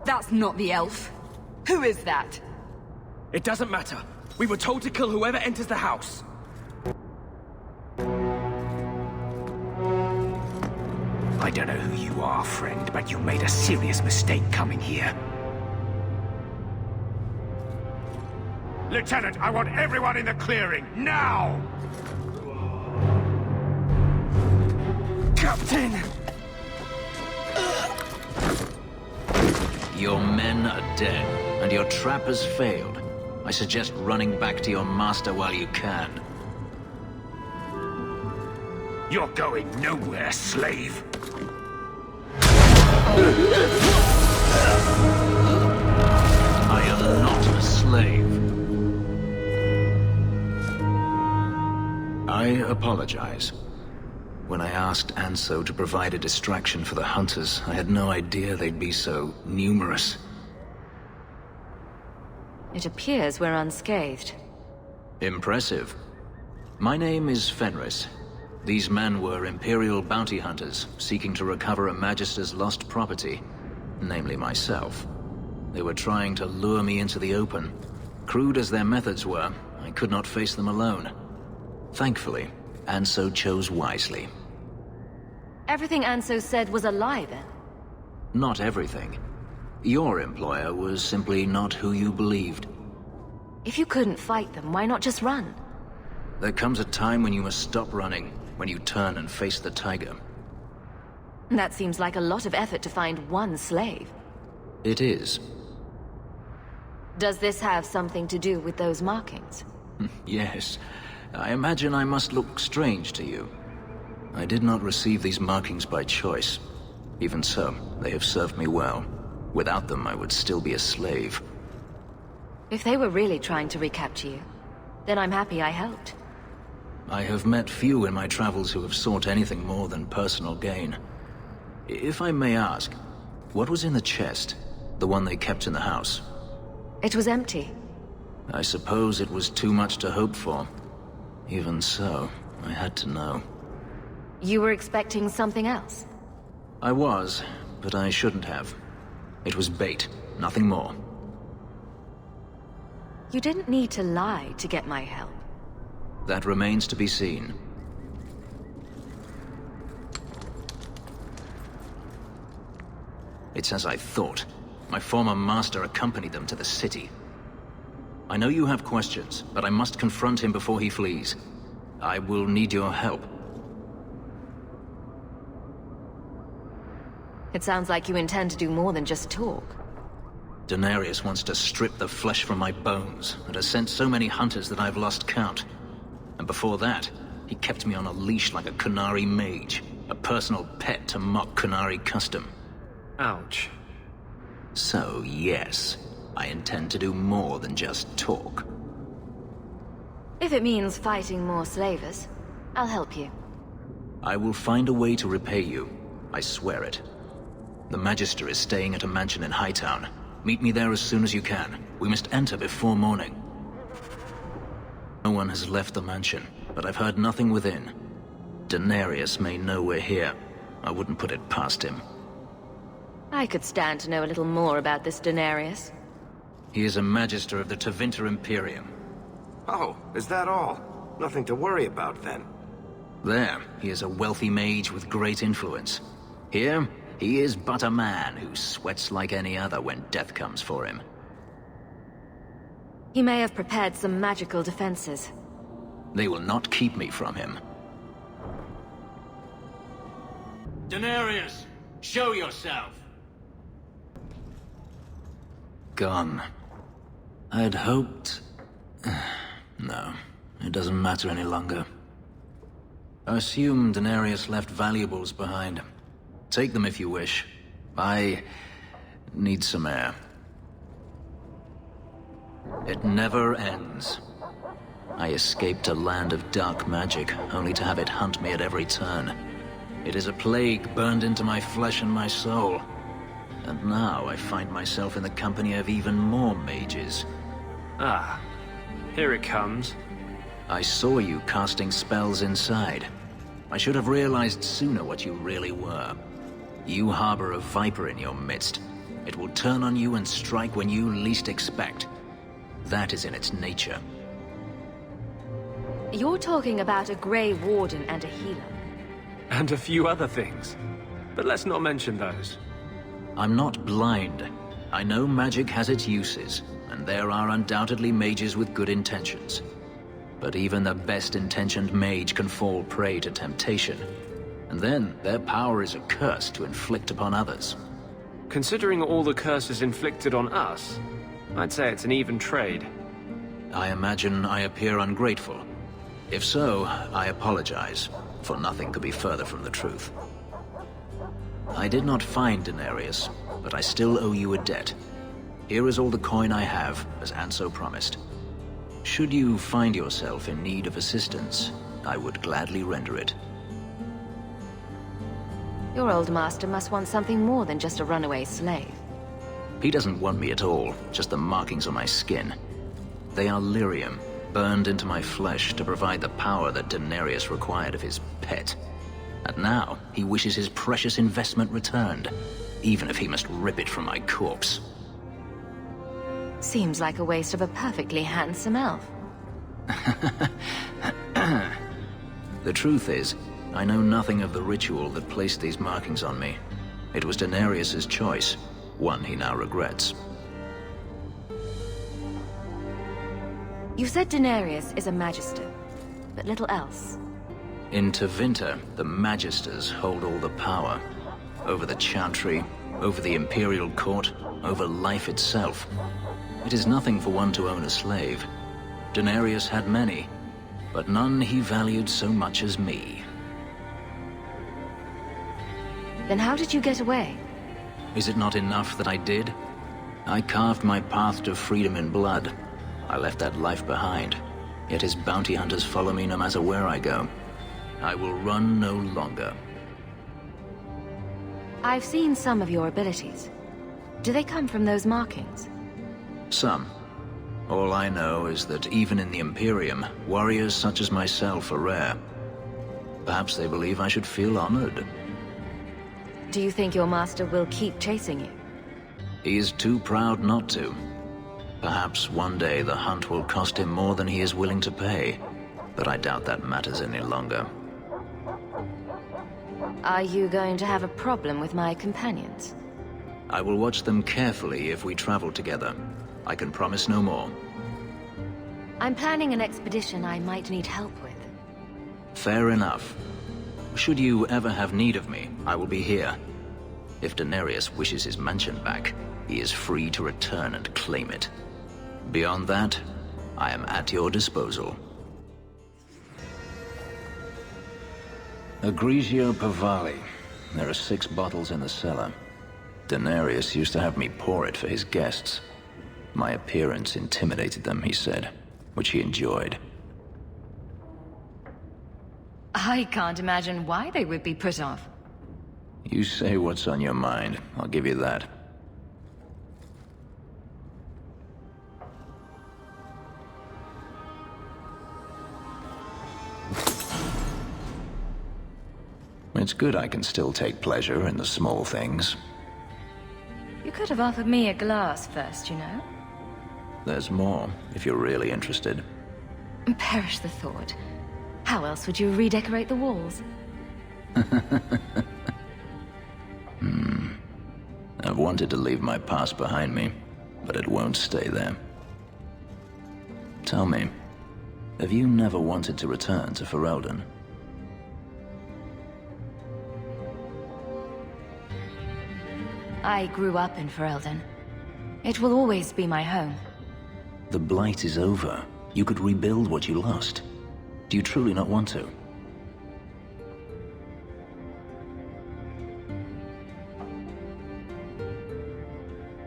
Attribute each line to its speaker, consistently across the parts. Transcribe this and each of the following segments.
Speaker 1: That's not the elf. Who is that?
Speaker 2: It doesn't matter. We were told to kill whoever enters the house.
Speaker 3: I don't know who you are, friend, but you made a serious mistake coming here. Lieutenant, I want everyone in the clearing, now!
Speaker 2: Captain!
Speaker 4: Your men are dead, and your trap has failed. I suggest running back to your master while you can.
Speaker 3: You're going nowhere, slave.
Speaker 4: I am not a slave. I apologize. When I asked Anso to provide a distraction for the hunters, I had no idea they'd be so numerous.
Speaker 5: It appears we're unscathed.
Speaker 4: Impressive. My name is Fenris. These men were Imperial bounty hunters, seeking to recover a Magister's lost property, namely myself. They were trying to lure me into the open. Crude as their methods were, I could not face them alone. Thankfully, Anso chose wisely.
Speaker 5: Everything Anso said was a lie, then?
Speaker 4: Not everything. Your employer was simply not who you believed.
Speaker 5: If you couldn't fight them, why not just run?
Speaker 4: There comes a time when you must stop running, when you turn and face the tiger.
Speaker 5: That seems like a lot of effort to find one slave.
Speaker 4: It is.
Speaker 5: Does this have something to do with those markings?
Speaker 4: Yes. I imagine I must look strange to you. I did not receive these markings by choice. Even so, they have served me well. Without them, I would still be a slave.
Speaker 5: If they were really trying to recapture you, then I'm happy I helped.
Speaker 4: I have met few in my travels who have sought anything more than personal gain. If I may ask, what was in the chest? The one they kept in the house?
Speaker 5: It was empty.
Speaker 4: I suppose it was too much to hope for. Even so, I had to know.
Speaker 5: You were expecting something else?
Speaker 4: I was, but I shouldn't have. It was bait, nothing more.
Speaker 5: You didn't need to lie to get my help.
Speaker 4: That remains to be seen. It's as I thought. My former master accompanied them to the city. I know you have questions, but I must confront him before he flees. I will need your help.
Speaker 5: It sounds like you intend to do more than just talk.
Speaker 4: Denarius wants to strip the flesh from my bones, and has sent so many hunters that I've lost count. And before that, he kept me on a leash like a Qunari mage, a personal pet to mock Qunari custom.
Speaker 2: Ouch.
Speaker 4: So, yes, I intend to do more than just talk.
Speaker 5: If it means fighting more slavers, I'll help you.
Speaker 4: I will find a way to repay you. I swear it. The Magister is staying at a mansion in Hightown. Meet me there as soon as you can. We must enter before morning. No one has left the mansion, but I've heard nothing within. Denarius may know we're here. I wouldn't put it past him.
Speaker 5: I could stand to know a little more about this Denarius.
Speaker 4: He is a Magister of the Tevinter Imperium.
Speaker 6: Oh, is that all? Nothing to worry about, then.
Speaker 4: There, he is a wealthy mage with great influence. Here, he is but a man who sweats like any other when death comes for him.
Speaker 5: He may have prepared some magical defenses.
Speaker 4: They will not keep me from him.
Speaker 7: Denarius, show yourself!
Speaker 4: Gone. I'd hoped... No, it doesn't matter any longer. I assume Denarius left valuables behind. Take them if you wish. I need some air. It never ends. I escaped a land of dark magic, only to have it hunt me at every turn. It is a plague burned into my flesh and my soul. And now I find myself in the company of even more mages.
Speaker 2: Ah, here it comes.
Speaker 4: I saw you casting spells inside. I should have realized sooner what you really were. You harbor a viper in your midst. It will turn on you and strike when you least expect. That is in its nature.
Speaker 5: You're talking about a Grey Warden and a healer.
Speaker 2: And a few other things. But let's not mention those.
Speaker 4: I'm not blind. I know magic has its uses, and there are undoubtedly mages with good intentions. But even the best-intentioned mage can fall prey to temptation. And then, their power is a curse to inflict upon others.
Speaker 2: Considering all the curses inflicted on us, I'd say it's an even trade.
Speaker 4: I imagine I appear ungrateful. If so, I apologize, for nothing could be further from the truth. I did not find Denarius, but I still owe you a debt. Here is all the coin I have, as Anso promised. Should you find yourself in need of assistance, I would gladly render it.
Speaker 5: Your old master must want something more than just a runaway slave.
Speaker 4: He doesn't want me at all, just the markings on my skin. They are lyrium, burned into my flesh to provide the power that Denarius required of his pet. And now, he wishes his precious investment returned, even if he must rip it from my corpse.
Speaker 5: Seems like a waste of a perfectly handsome elf.
Speaker 4: The truth is, I know nothing of the ritual that placed these markings on me. It was Denarius's choice, one he now regrets.
Speaker 5: You said Denarius is a magister, but little else.
Speaker 4: In Tevinter, the Magisters hold all the power. Over the Chantry, over the Imperial Court, over life itself. It is nothing for one to own a slave. Denarius had many, but none he valued so much as me.
Speaker 5: Then how did you get away?
Speaker 4: Is it not enough that I did? I carved my path to freedom in blood. I left that life behind, yet his bounty hunters follow me no matter where I go. I will run no longer.
Speaker 5: I've seen some of your abilities. Do they come from those markings?
Speaker 4: Some. All I know is that even in the Imperium, warriors such as myself are rare. Perhaps they believe I should feel honored.
Speaker 5: Do you think your master will keep chasing you?
Speaker 4: He is too proud not to. Perhaps one day the hunt will cost him more than he is willing to pay, but I doubt that matters any longer.
Speaker 5: Are you going to have a problem with my companions?
Speaker 4: I will watch them carefully if we travel together. I can promise no more.
Speaker 5: I'm planning an expedition I might need help with.
Speaker 4: Fair enough. Should you ever have need of me, I will be here. If Denarius wishes his mansion back, he is free to return and claim it. Beyond that, I am at your disposal. Egregio Pavali. There are 6 bottles in the cellar. Denarius used to have me pour it for his guests. My appearance intimidated them, he said, which he enjoyed.
Speaker 5: I can't imagine why they would be put off.
Speaker 4: You say what's on your mind, I'll give you that. It's good I can still take pleasure in the small things.
Speaker 5: You could have offered me a glass first, you know.
Speaker 4: There's more, if you're really interested.
Speaker 5: Perish the thought. How else would you redecorate the walls?
Speaker 4: I've wanted to leave my past behind me, but it won't stay there. Tell me, have you never wanted to return to Ferelden?
Speaker 5: I grew up in Ferelden. It will always be my home.
Speaker 4: The Blight is over. You could rebuild what you lost. Do you truly not want to?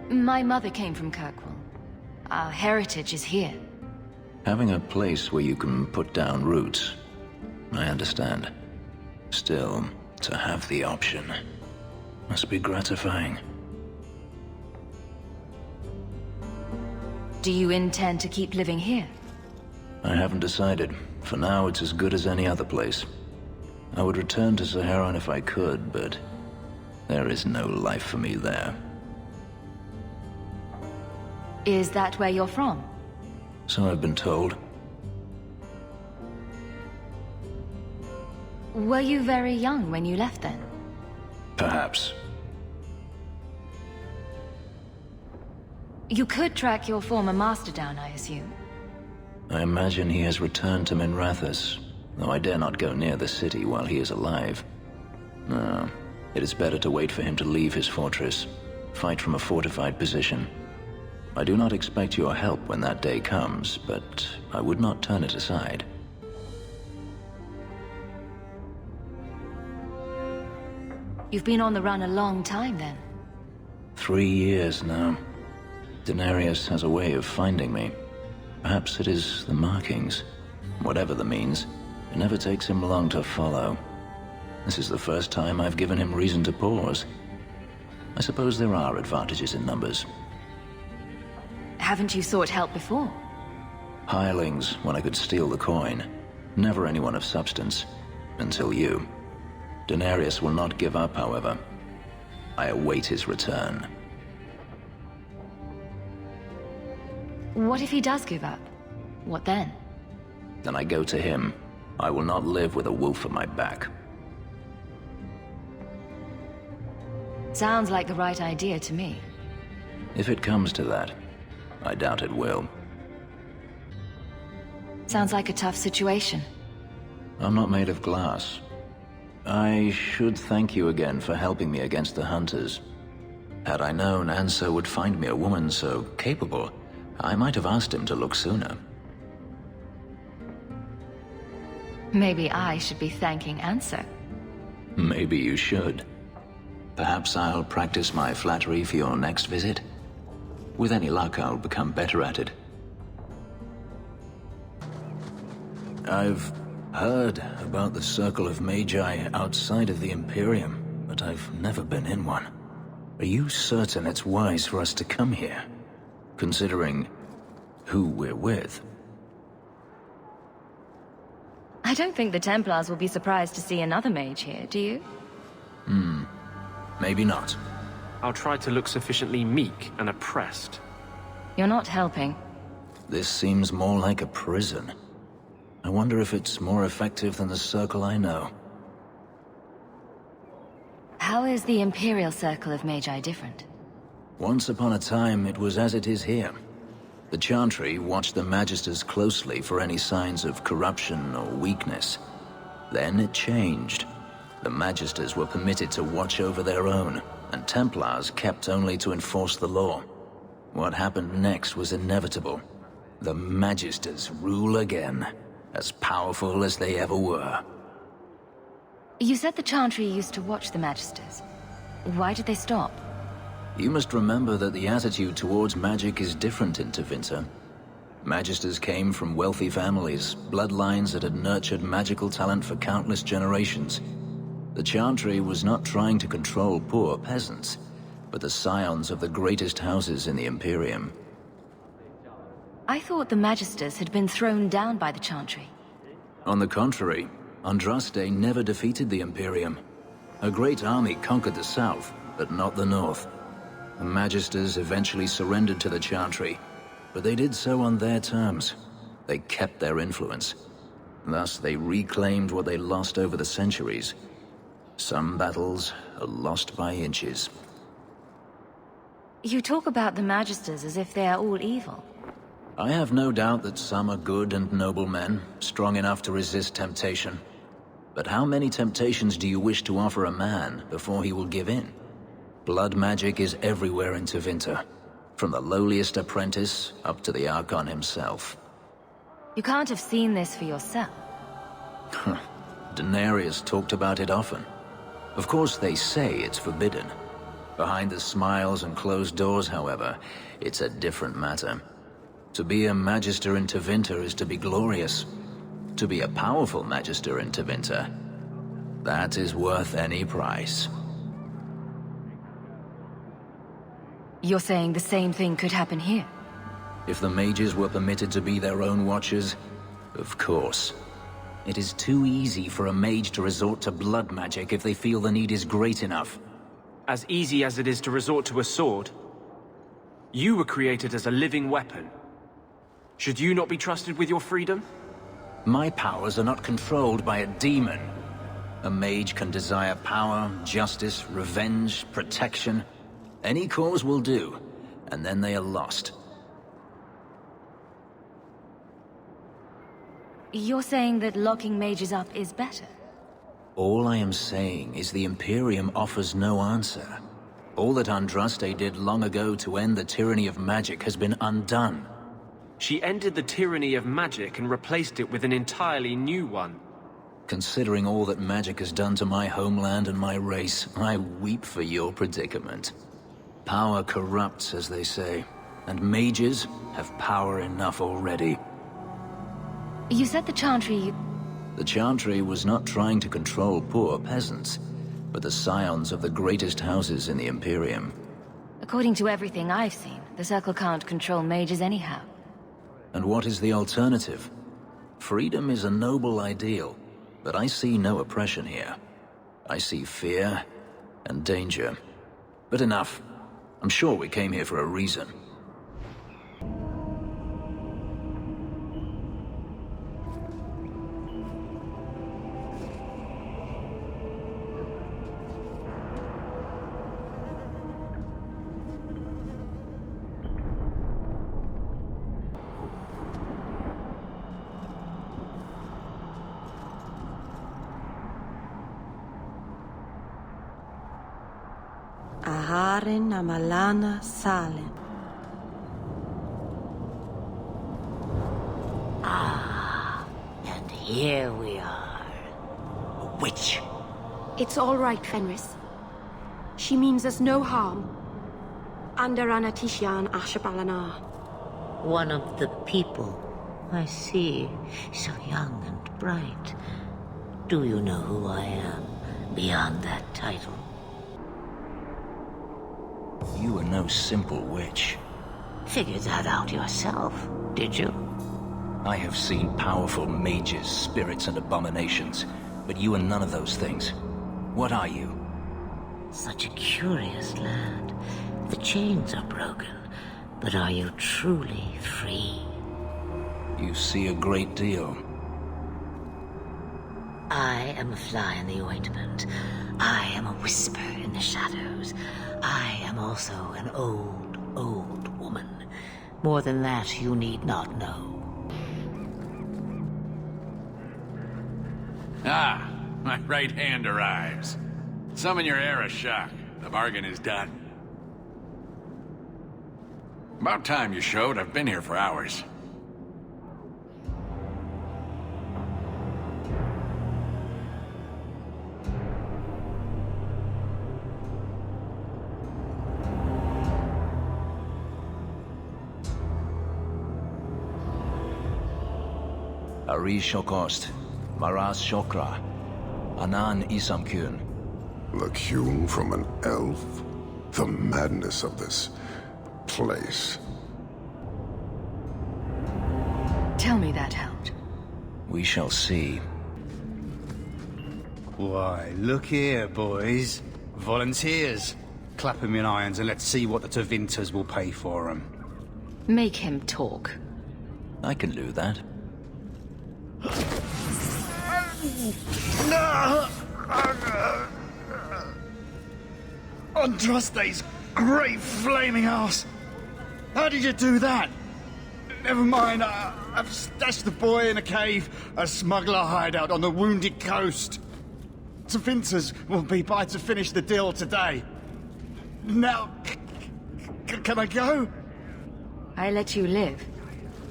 Speaker 5: My mother came from Kirkwall. Our heritage is here.
Speaker 4: Having a place where you can put down roots. I understand. Still, to have the option must be gratifying.
Speaker 5: Do you intend to keep living here?
Speaker 4: I haven't decided. For now, it's as good as any other place. I would return to Saharan if I could, but there is no life for me there.
Speaker 5: Is that where you're from?
Speaker 4: So I've been told.
Speaker 5: Were you very young when you left then?
Speaker 4: Perhaps.
Speaker 5: You could track your former master down, I assume.
Speaker 4: I imagine he has returned to Minrathous, though I dare not go near the city while he is alive. No, it is better to wait for him to leave his fortress, fight from a fortified position. I do not expect your help when that day comes, but I would not turn it aside.
Speaker 5: You've been on the run a long time then.
Speaker 4: 3 years now. Denarius has a way of finding me. Perhaps it is the markings. Whatever the means, it never takes him long to follow. This is the first time I've given him reason to pause. I suppose there are advantages in numbers.
Speaker 5: Haven't you sought help before?
Speaker 4: Hirelings, when I could steal the coin. Never anyone of substance. Until you. Denarius will not give up, however. I await his return.
Speaker 5: What if he does give up? What then?
Speaker 4: Then I go to him. I will not live with a wolf at my back.
Speaker 5: Sounds like the right idea to me.
Speaker 4: If it comes to that, I doubt it will.
Speaker 5: Sounds like a tough situation.
Speaker 4: I'm not made of glass. I should thank you again for helping me against the hunters. Had I known Anso would find me a woman so capable, I might have asked him to look sooner.
Speaker 5: Maybe I should be thanking Anso.
Speaker 4: Maybe you should. Perhaps I'll practice my flattery for your next visit. With any luck, I'll become better at it. I've heard about the Circle of Magi outside of the Imperium, but I've never been in one. Are you certain it's wise for us to come here, considering who we're with?
Speaker 5: I don't think the Templars will be surprised to see another mage here, do you?
Speaker 4: Maybe not.
Speaker 2: I'll try to look sufficiently meek and oppressed.
Speaker 5: You're not helping.
Speaker 4: This seems more like a prison. I wonder if it's more effective than the Circle I know.
Speaker 5: How is the Imperial Circle of Magi different?
Speaker 4: Once upon a time, it was as it is here. The Chantry watched the Magisters closely for any signs of corruption or weakness. Then it changed. The Magisters were permitted to watch over their own, and Templars kept only to enforce the law. What happened next was inevitable. The Magisters rule again, as powerful as they ever were.
Speaker 5: You said the Chantry used to watch the Magisters. Why did they stop?
Speaker 4: You must remember that the attitude towards magic is different in Tevinter. Magisters came from wealthy families, bloodlines that had nurtured magical talent for countless generations. The Chantry was not trying to control poor peasants, but the scions of the greatest houses in the Imperium.
Speaker 5: I thought the Magisters had been thrown down by the Chantry.
Speaker 4: On the contrary, Andraste never defeated the Imperium. A great army conquered the south, but not the north. The Magisters eventually surrendered to the Chantry, but they did so on their terms. They kept their influence. Thus, they reclaimed what they lost over the centuries. Some battles are lost by inches.
Speaker 5: You talk about the Magisters as if they are all evil.
Speaker 4: I have no doubt that some are good and noble men, strong enough to resist temptation. But how many temptations do you wish to offer a man before he will give in? Blood magic is everywhere in Tevinter, from the lowliest apprentice up to the Archon himself.
Speaker 5: You can't have seen this for yourself.
Speaker 4: Denarius talked about it often. Of course, they say it's forbidden. Behind the smiles and closed doors, however, it's a different matter. To be a Magister in Tevinter is to be glorious. To be a powerful Magister in Tevinter, that is worth any price.
Speaker 5: You're saying the same thing could happen here?
Speaker 4: If the mages were permitted to be their own watchers, of course. It is too easy for a mage to resort to blood magic if they feel the need is great enough.
Speaker 2: As easy as it is to resort to a sword. You were created as a living weapon. Should you not be trusted with your freedom?
Speaker 4: My powers are not controlled by a demon. A mage can desire power, justice, revenge, protection. Any cause will do, and then they are lost.
Speaker 5: You're saying that locking mages up is better?
Speaker 4: All I am saying is the Imperium offers no answer. All that Andraste did long ago to end the tyranny of magic has been undone.
Speaker 2: She ended the tyranny of magic and replaced it with an entirely new one.
Speaker 4: Considering all that magic has done to my homeland and my race, I weep for your predicament. Power corrupts, as they say, and mages have power enough already.
Speaker 5: You said the Chantry...
Speaker 4: The Chantry was not trying to control poor peasants, but the scions of the greatest houses in the Imperium.
Speaker 5: According to everything I've seen, the Circle can't control mages anyhow.
Speaker 4: And what is the alternative? Freedom is a noble ideal, but I see no oppression here. I see fear and danger. But enough. I'm sure we came here for a reason.
Speaker 8: Aharen amalana salen.
Speaker 9: And here we are. A witch.
Speaker 10: It's all right, Fenris. She means us no harm. Anderana Tishan Ashabalana.
Speaker 9: One of the people. I see. So young and bright. Do you know who I am, beyond that title?
Speaker 4: You are no simple witch.
Speaker 9: Figured that out yourself, did you?
Speaker 4: I have seen powerful mages, spirits, and abominations, but you are none of those things. What are you?
Speaker 9: Such a curious lad. The chains are broken, but are you truly free?
Speaker 4: You see a great deal.
Speaker 9: I am a fly in the ointment. I am a whisper in the shadows. I am also an old woman. More than that, you need not know.
Speaker 11: Ah, my right hand arrives. Summon your air of shock. The bargain is done. About time you showed. I've been here for hours.
Speaker 4: Ari Shokost, Maras Shokra, Anan Isamkun.
Speaker 12: The Kyun from an elf? The madness of this place.
Speaker 5: Tell me that helped.
Speaker 4: We shall see.
Speaker 13: Why, look here, boys. Volunteers. Clap 'em in irons and let's see what the Tevinters will pay for 'em.
Speaker 5: Make him talk.
Speaker 4: I can do that.
Speaker 13: Andraste's great flaming ass! How did you do that? Never mind, I've stashed the boy in a cave, a smuggler hideout on the Wounded Coast. Tevinters will be by to finish the deal today. Now, can I go?
Speaker 5: I let you live,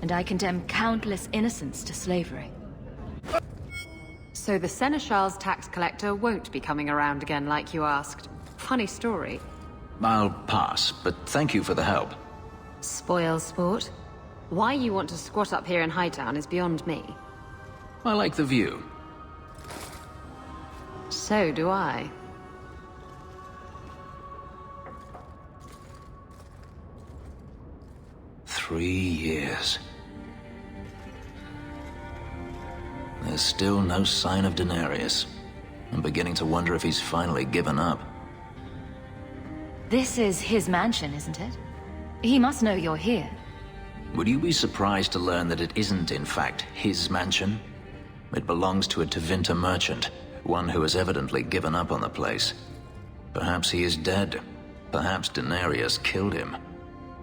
Speaker 5: and I condemn countless innocents to slavery.
Speaker 14: So the Seneschal's tax collector won't be coming around again like you asked. Funny story.
Speaker 4: I'll pass, but thank you for the help.
Speaker 14: Spoil sport? Why you want to squat up here in Hightown is beyond me.
Speaker 4: I like the view.
Speaker 14: So do I.
Speaker 4: "3 years. there's still no sign of Denarius. I'm beginning to wonder if he's finally given up.
Speaker 5: This is his mansion, isn't it? He must know you're here.
Speaker 4: Would you be surprised to learn that it isn't, in fact, his mansion? It belongs to a Tevinter merchant, one who has evidently given up on the place. Perhaps he is dead. Perhaps Denarius killed him.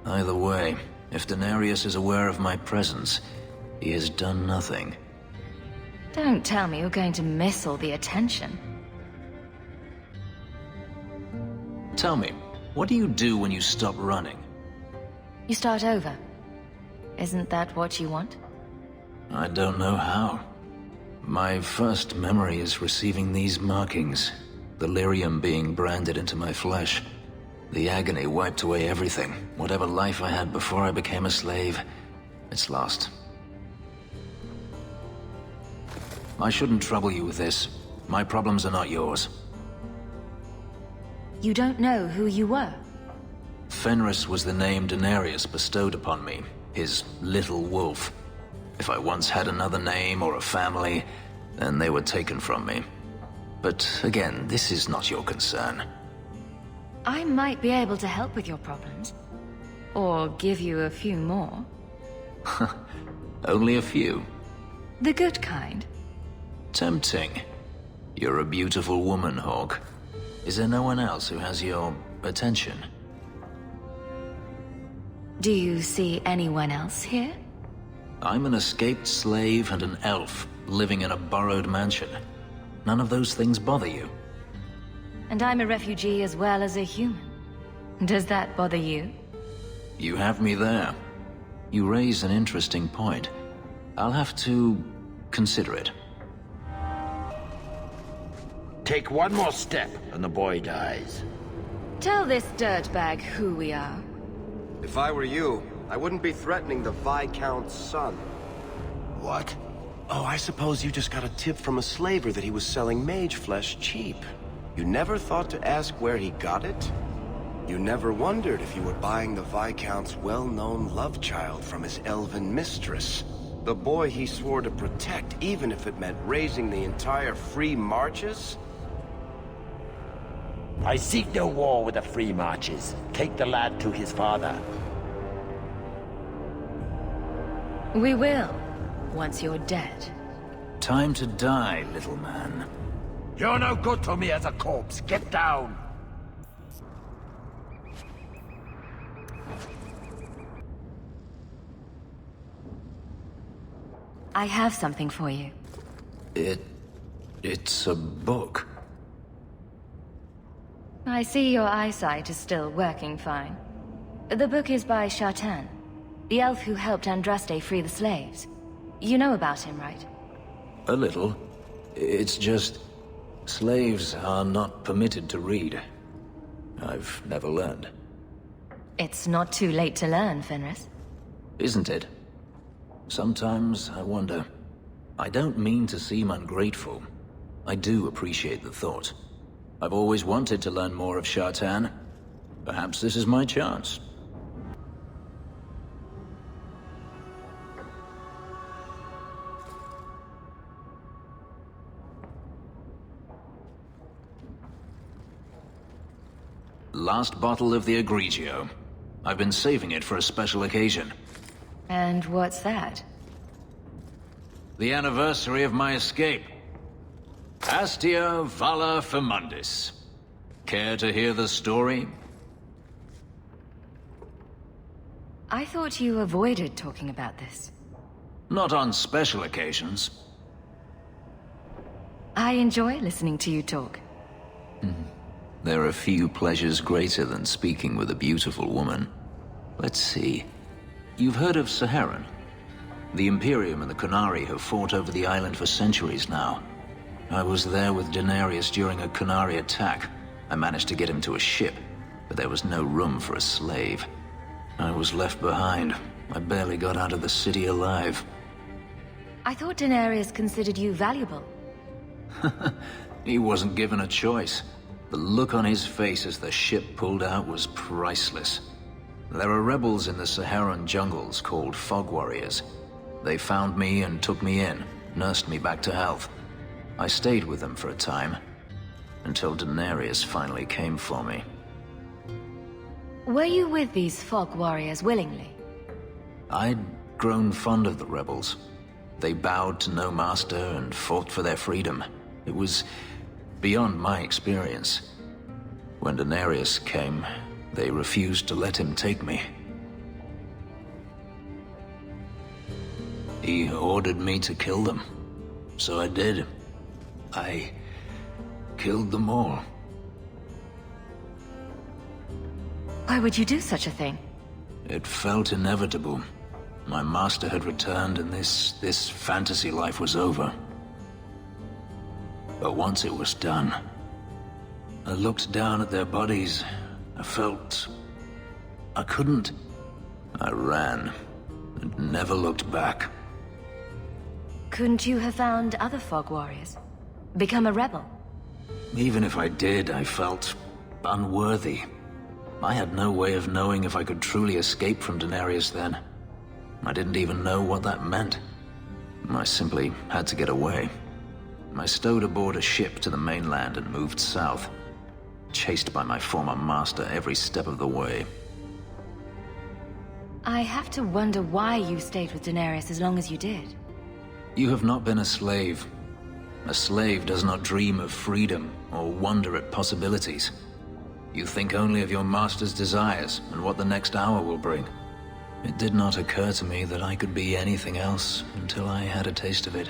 Speaker 4: Either way, if Denarius is aware of my presence, he has done nothing.
Speaker 5: Don't tell me you're going to miss all the attention.
Speaker 4: Tell me, what do you do when you stop running?
Speaker 5: You start over. Isn't that what you want?
Speaker 4: I don't know how. My first memory is receiving these markings, the lyrium being branded into my flesh. The agony wiped away everything. Whatever life I had before I became a slave, it's lost. I shouldn't trouble you with this. My problems are not yours.
Speaker 5: You don't know who you were?
Speaker 4: Fenris was the name Denarius bestowed upon me, his little wolf. If I once had another name or a family, then they were taken from me. But again, this is not your concern.
Speaker 5: I might be able to help with your problems. Or give you a few more.
Speaker 4: Only a few.
Speaker 5: The good kind.
Speaker 4: Tempting. You're a beautiful woman, Hawk. Is there no one else who has your attention?
Speaker 5: Do you see anyone else here?
Speaker 4: I'm an escaped slave and an elf, living in a borrowed mansion. None of those things bother you?
Speaker 5: And I'm a refugee as well as a human. Does that bother you?
Speaker 4: You have me there. You raise an interesting point. I'll have to consider it.
Speaker 3: Take one more step and the boy dies.
Speaker 5: Tell this dirtbag who we are.
Speaker 6: If I were you, I wouldn't be threatening the Viscount's son.
Speaker 15: What? Oh, I suppose you just got a tip from a slaver that he was selling mage flesh cheap.
Speaker 6: You never thought to ask where he got it? You never wondered if you were buying the Viscount's well-known love child from his elven mistress? The boy he swore to protect, even if it meant raising the entire Free Marches?
Speaker 3: I seek no war with the Free Marches. Take the lad to his father.
Speaker 5: We will, once you're dead.
Speaker 4: Time to die, little man.
Speaker 3: You're no good to me as a corpse. Get down!
Speaker 5: I have something for you.
Speaker 4: It's a book.
Speaker 5: I see your eyesight is still working fine. The book is by Shartan, the elf who helped Andraste free the slaves. You know about him, right?
Speaker 4: A little. It's just... slaves are not permitted to read. I've never learned.
Speaker 5: It's not too late to learn, Fenris.
Speaker 4: Isn't it? Sometimes I wonder. I don't mean to seem ungrateful. I do appreciate the thought. I've always wanted to learn more of Shartan. Perhaps this is my chance. Last bottle of the Egregio. I've been saving it for a special occasion.
Speaker 5: And what's that?
Speaker 4: The anniversary of my escape. Astia Vala Femundis. Care to hear the story?
Speaker 5: I thought you avoided talking about this.
Speaker 4: Not on special occasions.
Speaker 5: I enjoy listening to you talk.
Speaker 4: There are few pleasures greater than speaking with a beautiful woman. Let's see. You've heard of Saharan? The Imperium and the Qunari have fought over the island for centuries now. I was there with Denarius during a Qunari attack. I managed to get him to a ship, but there was no room for a slave. I was left behind. I barely got out of the city alive.
Speaker 5: I thought Denarius considered you valuable.
Speaker 4: He wasn't given a choice. The look on his face as the ship pulled out was priceless. There are rebels in the Saharan jungles called Fog Warriors. They found me and took me in. nursed me back to health. I stayed with them for a time, until Daenerys finally came for me.
Speaker 5: Were you with these fog warriors willingly?
Speaker 4: I'd grown fond of the rebels. They bowed to no master and fought for their freedom. It was beyond my experience. When Daenerys came, they refused to let him take me. He ordered me to kill them, so I did. I killed them all.
Speaker 5: Why would you do such a thing?
Speaker 4: It felt inevitable. My master had returned and this fantasy life was over. But once it was done, I looked down at their bodies. I felt I couldn't. I ran and never looked back.
Speaker 5: Couldn't you have found other fog warriors? Become a rebel?
Speaker 4: Even if I did, I felt unworthy. I had no way of knowing if I could truly escape from Daenerys then. I didn't even know what that meant. I simply had to get away. I stowed aboard a ship to the mainland and moved south, chased by my former master every step of the way.
Speaker 5: I have to wonder why you stayed with Daenerys as long as you did.
Speaker 4: You have not been a slave. A slave does not dream of freedom or wonder at possibilities. You think only of your master's desires and what the next hour will bring. It did not occur to me that I could be anything else until I had a taste of it.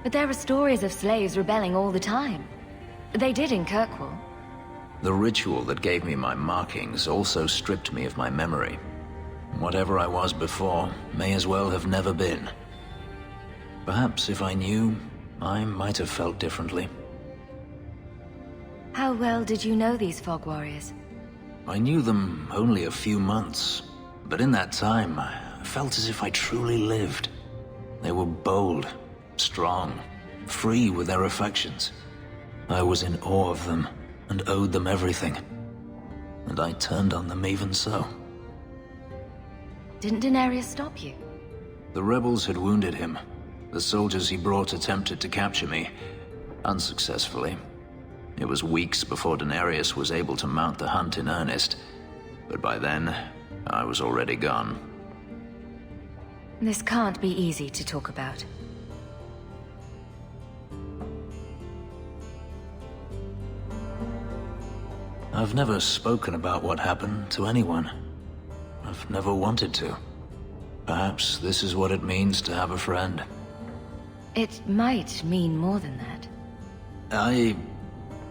Speaker 5: But there are stories of slaves rebelling all the time. They did in Kirkwall.
Speaker 4: The ritual that gave me my markings also stripped me of my memory. Whatever I was before may as well have never been. Perhaps if I knew, I might have felt differently.
Speaker 5: How well did you know these fog warriors?
Speaker 4: I knew them only a few months, but in that time, I felt as if I truly lived. They were bold, strong, free with their affections. I was in awe of them and owed them everything. And I turned on them even so.
Speaker 5: Didn't Daenerys stop you?
Speaker 4: The rebels had wounded him. The soldiers he brought attempted to capture me, unsuccessfully. It was weeks before Daenerys was able to mount the hunt in earnest, but by then, I was already gone.
Speaker 5: This can't be easy to talk about.
Speaker 4: I've never spoken about what happened to anyone. I've never wanted to. Perhaps this is what it means to have a friend.
Speaker 5: It might mean more than that.
Speaker 4: I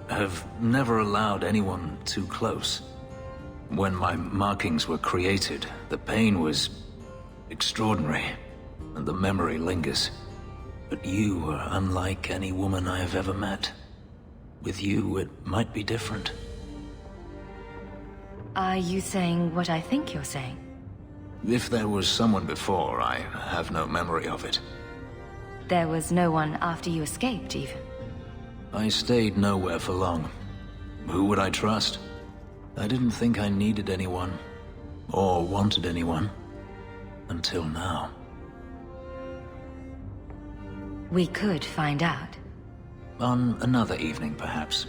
Speaker 4: have never allowed anyone too close. When my markings were created, the pain was extraordinary, and the memory lingers. But you were unlike any woman I have ever met. With you, it might be different.
Speaker 5: Are you saying what I think you're saying?
Speaker 4: If there was someone before, I have no memory of it.
Speaker 5: There was no one after you escaped, even?
Speaker 4: I stayed nowhere for long. Who would I trust? I didn't think I needed anyone, or wanted anyone, until now.
Speaker 5: We could find out.
Speaker 4: On another evening, perhaps.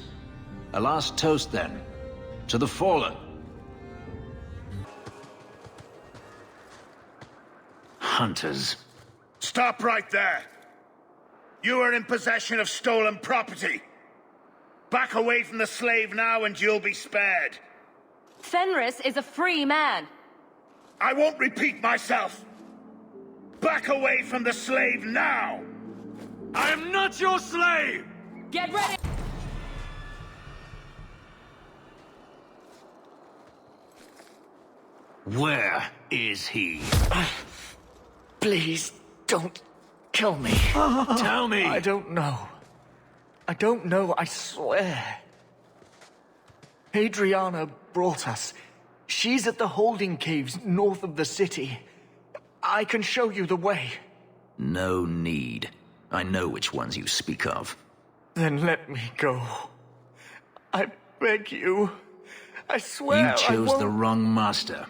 Speaker 4: A last toast, then. To the fallen. Hunters.
Speaker 13: Stop right there! You are in possession of stolen property. Back away from the slave now and you'll be spared.
Speaker 5: Fenris is a free man.
Speaker 13: I won't repeat myself. Back away from the slave now!
Speaker 11: I am not your slave!
Speaker 5: Get ready!
Speaker 3: Where is he?
Speaker 16: Please, don't kill me.
Speaker 3: Tell me!
Speaker 16: I don't know. I don't know, I swear. Adriana brought us. She's at the holding caves north of the city. I can show you the way.
Speaker 4: No need. I know which ones you speak of.
Speaker 16: Then let me go. I beg you. I swear
Speaker 4: You chose
Speaker 16: I won't...
Speaker 4: the wrong master.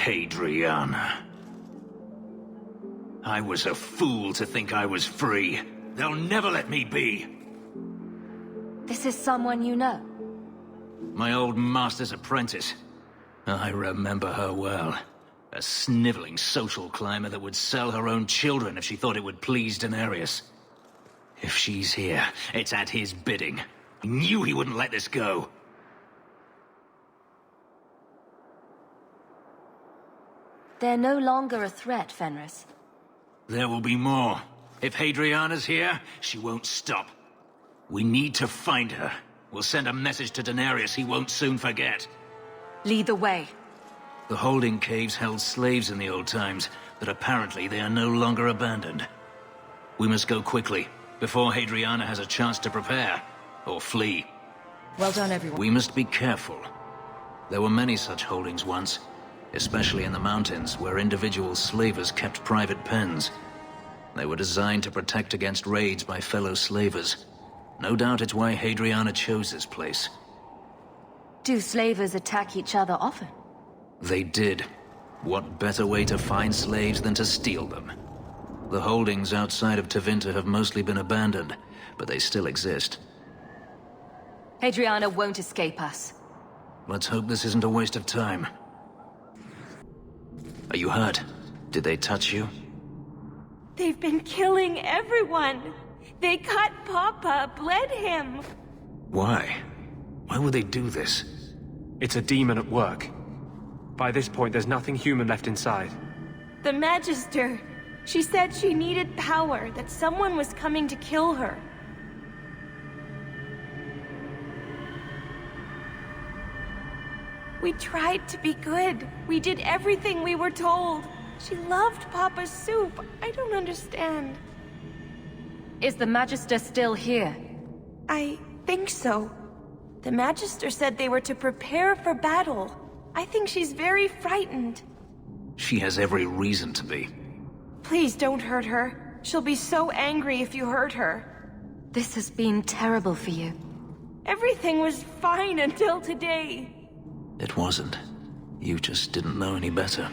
Speaker 3: Hadriana. I was a fool to think I was free. They'll never let me be.
Speaker 5: This is someone you know?
Speaker 3: My old master's apprentice. I remember her well. A sniveling social climber that would sell her own children if she thought it would please Daenerys. If she's here, it's at his bidding. He knew he wouldn't let this go.
Speaker 5: They're no longer a threat, Fenris.
Speaker 3: There will be more. If Hadriana's here, she won't stop. We need to find her. We'll send a message to Daenerys he won't soon forget.
Speaker 1: Lead the way.
Speaker 3: The holding caves held slaves in the old times, but apparently they are no longer abandoned. We must go quickly, before Hadriana has a chance to prepare, or flee.
Speaker 1: Well done, everyone.
Speaker 3: We must be careful. There were many such holdings once, especially in the mountains, where individual slavers kept private pens. They were designed to protect against raids by fellow slavers. No doubt it's why Hadriana chose this place.
Speaker 5: Do slavers attack each other often?
Speaker 3: They did. What better way to find slaves than to steal them? The holdings outside of Tevinter have mostly been abandoned, but they still exist.
Speaker 5: Hadriana won't escape us.
Speaker 3: Let's hope this isn't a waste of time. Are you hurt? Did they touch you?
Speaker 17: They've been killing everyone. They cut Papa, bled him.
Speaker 3: Why? Why would they do this?
Speaker 2: It's a demon at work. By this point, there's nothing human left inside.
Speaker 17: The Magister. She said she needed power, that someone was coming to kill her. We tried to be good. We did everything we were told. She loved Papa's soup. I don't understand.
Speaker 5: Is the Magister still here?
Speaker 17: I think so. The Magister said they were to prepare for battle. I think she's very frightened.
Speaker 3: She has every reason to be.
Speaker 17: Please don't hurt her. She'll be so angry if you hurt her.
Speaker 5: This has been terrible for you.
Speaker 17: Everything was fine until today.
Speaker 3: It wasn't. You just didn't know any better.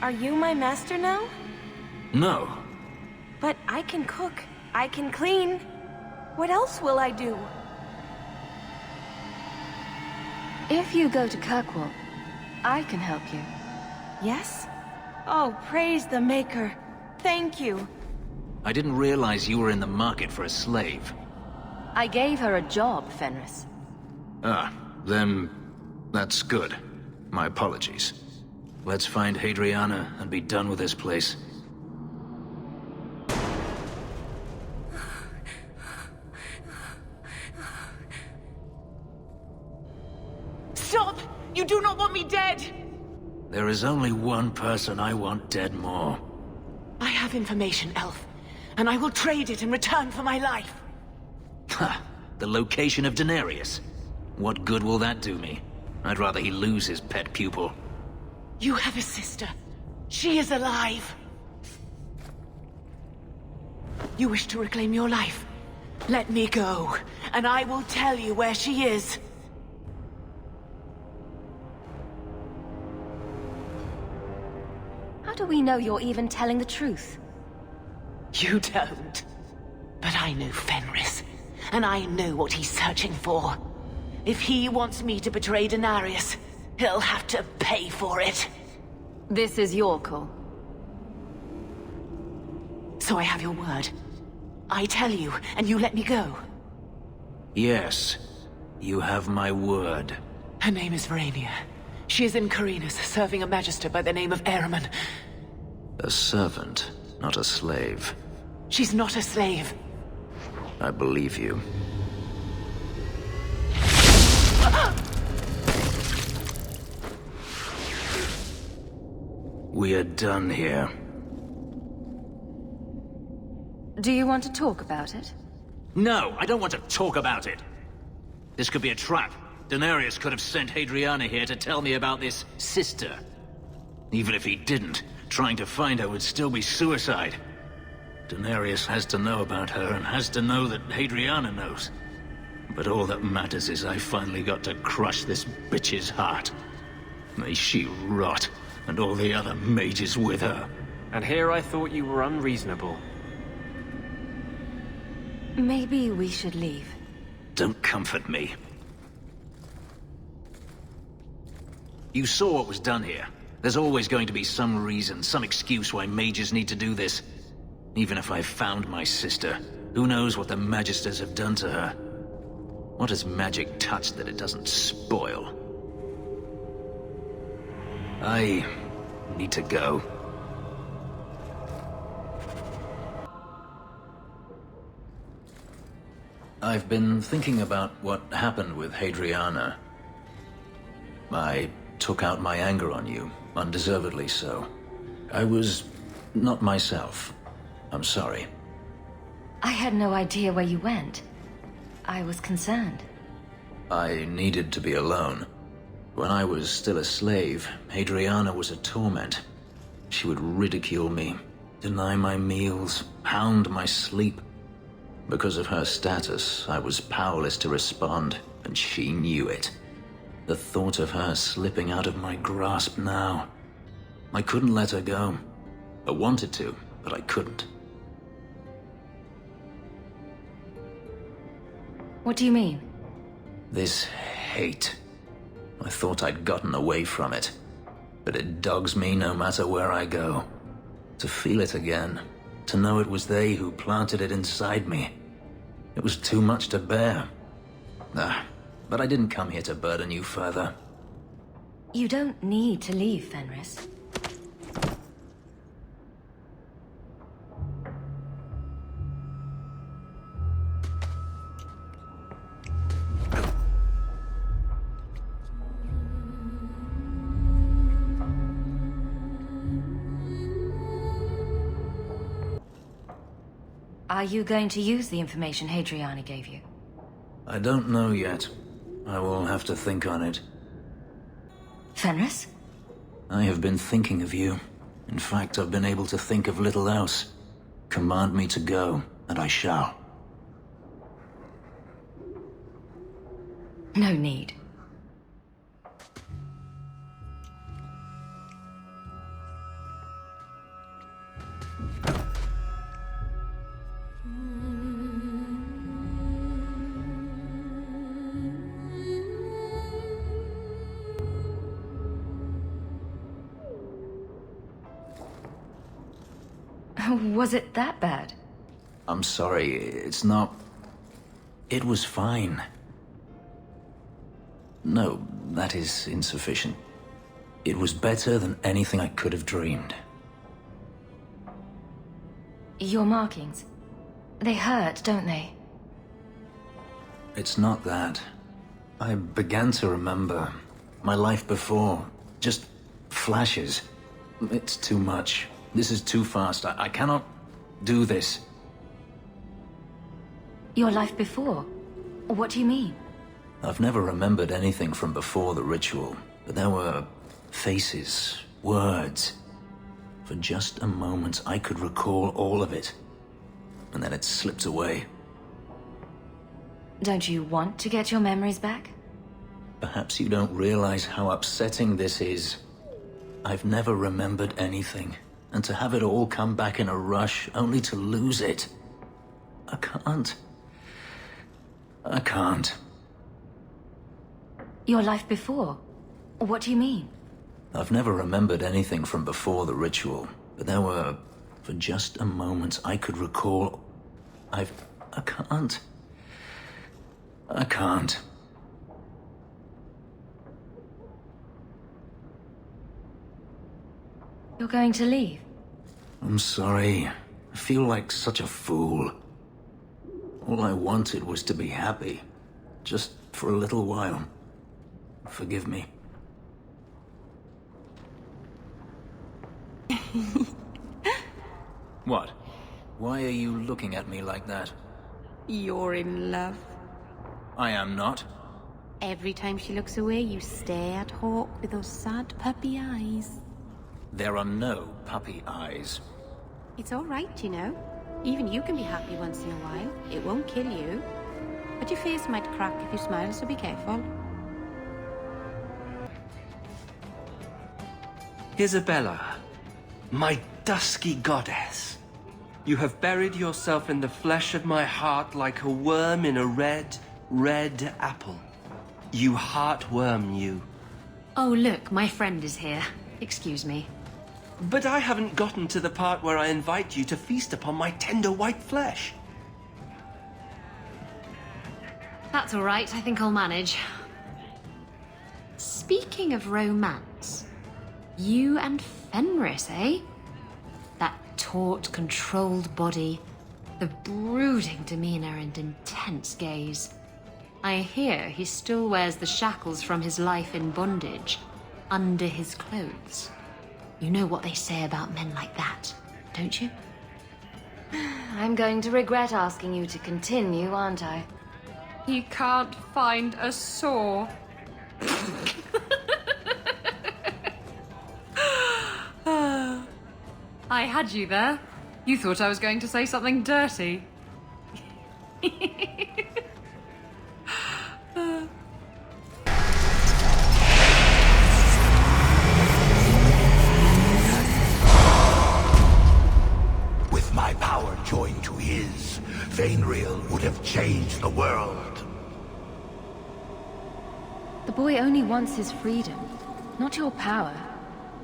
Speaker 17: Are you my master now?
Speaker 3: No.
Speaker 17: But I can cook. I can clean. What else will I do?
Speaker 5: If you go to Kirkwall, I can help you.
Speaker 17: Yes? Oh, praise the Maker. Thank you.
Speaker 3: I didn't realize you were in the market for a slave.
Speaker 5: I gave her a job, Fenris.
Speaker 3: Ah, then that's good. My apologies. Let's find Hadriana and be done with this place.
Speaker 1: Stop! You do not want me dead!
Speaker 3: There is only one person I want dead more.
Speaker 1: I have information, Elf, and I will trade it in return for my life.
Speaker 3: Ha! The location of Daenerys. What good will that do me? I'd rather he lose his pet pupil.
Speaker 1: You have a sister. She is alive. You wish to reclaim your life? Let me go, and I will tell you where she is.
Speaker 5: How do we know you're even telling the truth?
Speaker 1: You don't. But I know Fenris, and I know what he's searching for. If he wants me to betray Daenerys, he'll have to pay for it.
Speaker 5: This is your call.
Speaker 1: So I have your word. I tell you, and you let me go.
Speaker 3: Yes, you have my word.
Speaker 1: Her name is Verania. She is in Carinus, serving a magister by the name of Ahriman.
Speaker 3: A servant, not a slave.
Speaker 1: She's not a slave.
Speaker 3: I believe you. We are done here.
Speaker 5: Do you want to talk about it?
Speaker 3: No, I don't want to talk about it. This could be a trap. Daenerys could have sent Hadriana here to tell me about this sister. Even if he didn't, trying to find her would still be suicide. Daenerys has to know about her and has to know that Hadriana knows. But all that matters is I finally got to crush this bitch's heart. May she rot. and all the other mages with her.
Speaker 2: And here I thought you were unreasonable.
Speaker 5: Maybe we should leave.
Speaker 3: Don't comfort me. You saw what was done here. There's always going to be some reason, some excuse why mages need to do this. Even if I found my sister, who knows what the Magisters have done to her? What has magic touched that it doesn't spoil? I need to go. I've been thinking about what happened with Hadriana. I took out my anger on you, undeservedly so. I was not myself. I'm sorry.
Speaker 5: I had no idea where you went. I was concerned.
Speaker 3: I needed to be alone. When I was still a slave, Hadriana was a torment. She would ridicule me, deny my meals, hound my sleep. Because of her status, I was powerless to respond, and she knew it. The thought of her slipping out of my grasp now. I couldn't let her go. I wanted to, but I couldn't.
Speaker 5: What do you mean?
Speaker 3: This hate. I thought I'd gotten away from it, but it dogs me no matter where I go. To feel it again, to know it was they who planted it inside me. It was too much to bear. But I didn't come here to burden you further.
Speaker 5: You don't need to leave, Fenris. Are you going to use the information Hadriana gave you?
Speaker 3: I don't know yet. I will have to think on it.
Speaker 5: Fenris?
Speaker 3: I have been thinking of you. In fact, I've been able to think of little else. Command me to go, and I shall.
Speaker 5: No need. Was it that bad?
Speaker 3: I'm sorry, it's not... It was fine. No, that is insufficient. It was better than anything I could have dreamed.
Speaker 5: Your markings. They hurt, don't they?
Speaker 3: It's not that. I began to remember my life before. Just flashes. It's too much. This is too fast. I cannot do this.
Speaker 5: Your life before? What do you mean?
Speaker 3: I've never remembered anything from before the ritual, but there were faces, words. For just a moment, I could recall all of it. And then it slipped away.
Speaker 5: Don't you want to get your memories back?
Speaker 3: Perhaps you don't realize how upsetting this is. I've never remembered anything. And to have it all come back in a rush, only to lose it. I can't. I can't.
Speaker 5: Your life before? What do you mean?
Speaker 3: I've never remembered anything from before the ritual, but there were... For just a moment, I could recall... I can't. I can't.
Speaker 5: You're going to leave?
Speaker 3: I'm sorry. I feel like such a fool. All I wanted was to be happy. Just for a little while. Forgive me. What? Why are you looking at me like that?
Speaker 17: You're in love.
Speaker 3: I am not.
Speaker 17: Every time she looks away, you stare at Hawk with those sad puppy eyes.
Speaker 3: There are no puppy eyes.
Speaker 17: It's all right, you know. Even you can be happy once in a while. It won't kill you. But your face might crack if you smile, so be careful.
Speaker 16: Isabella, my dusky goddess, you have buried yourself in the flesh of my heart like a worm in a red, red apple. You heartworm, you.
Speaker 14: Oh, look, my friend is here. Excuse me.
Speaker 16: But I haven't gotten to the part where I invite you to feast upon my tender white flesh.
Speaker 14: That's all right, I think I'll manage. Speaking of romance, you and Fenris, eh? That taut, controlled body, the brooding demeanor and intense gaze. I hear he still wears the shackles from his life in bondage under his clothes. You know what they say about men like that, don't you?
Speaker 5: I'm going to regret asking you to continue, aren't I?
Speaker 14: He can't find a saw. I had you there. You thought I was going to say something dirty.
Speaker 18: With my power joined to his, Fenril would have changed the world.
Speaker 5: The boy only wants his freedom, not your power.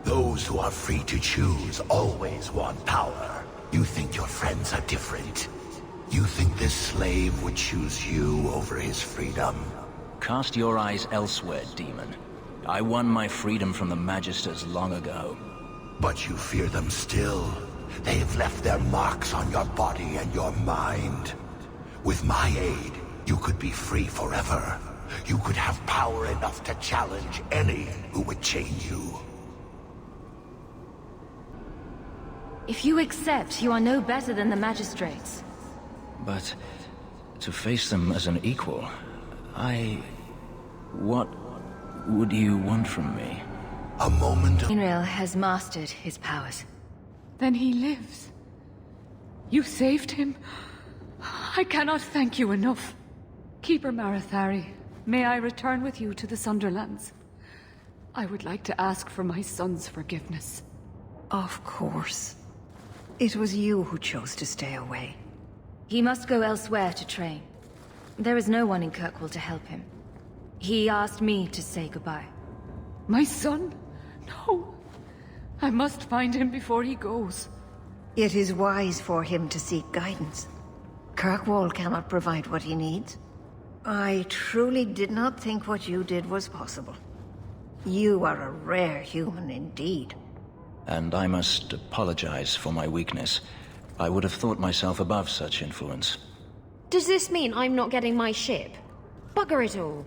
Speaker 18: Those who are free to choose always want power. You think your friends are different. You think this slave would choose you over his freedom?
Speaker 4: Cast your eyes elsewhere, demon. I won my freedom from the Magisters long ago.
Speaker 18: But you fear them still. They have left their marks on your body and your mind. With my aid, you could be free forever. You could have power enough to challenge any who would chain you.
Speaker 5: If you accept, you are no better than the magistrates.
Speaker 4: But to face them as an equal, What would you want from me?
Speaker 18: A moment of...
Speaker 5: Fenril has mastered his powers.
Speaker 19: Then he lives. You saved him. I cannot thank you enough. Keeper Marathari, may I return with you to the Sunderlands? I would like to ask for my son's forgiveness.
Speaker 20: Of course. It was you who chose to stay away.
Speaker 5: He must go elsewhere to train. There is no one in Kirkwall to help him. He asked me to say goodbye.
Speaker 19: My son? No. I must find him before he goes.
Speaker 20: It is wise for him to seek guidance. Kirkwall cannot provide what he needs. I truly did not think what you did was possible. You are a rare human indeed.
Speaker 4: And I must apologize for my weakness. I would have thought myself above such influence.
Speaker 14: Does this mean I'm not getting my ship? Bugger it all.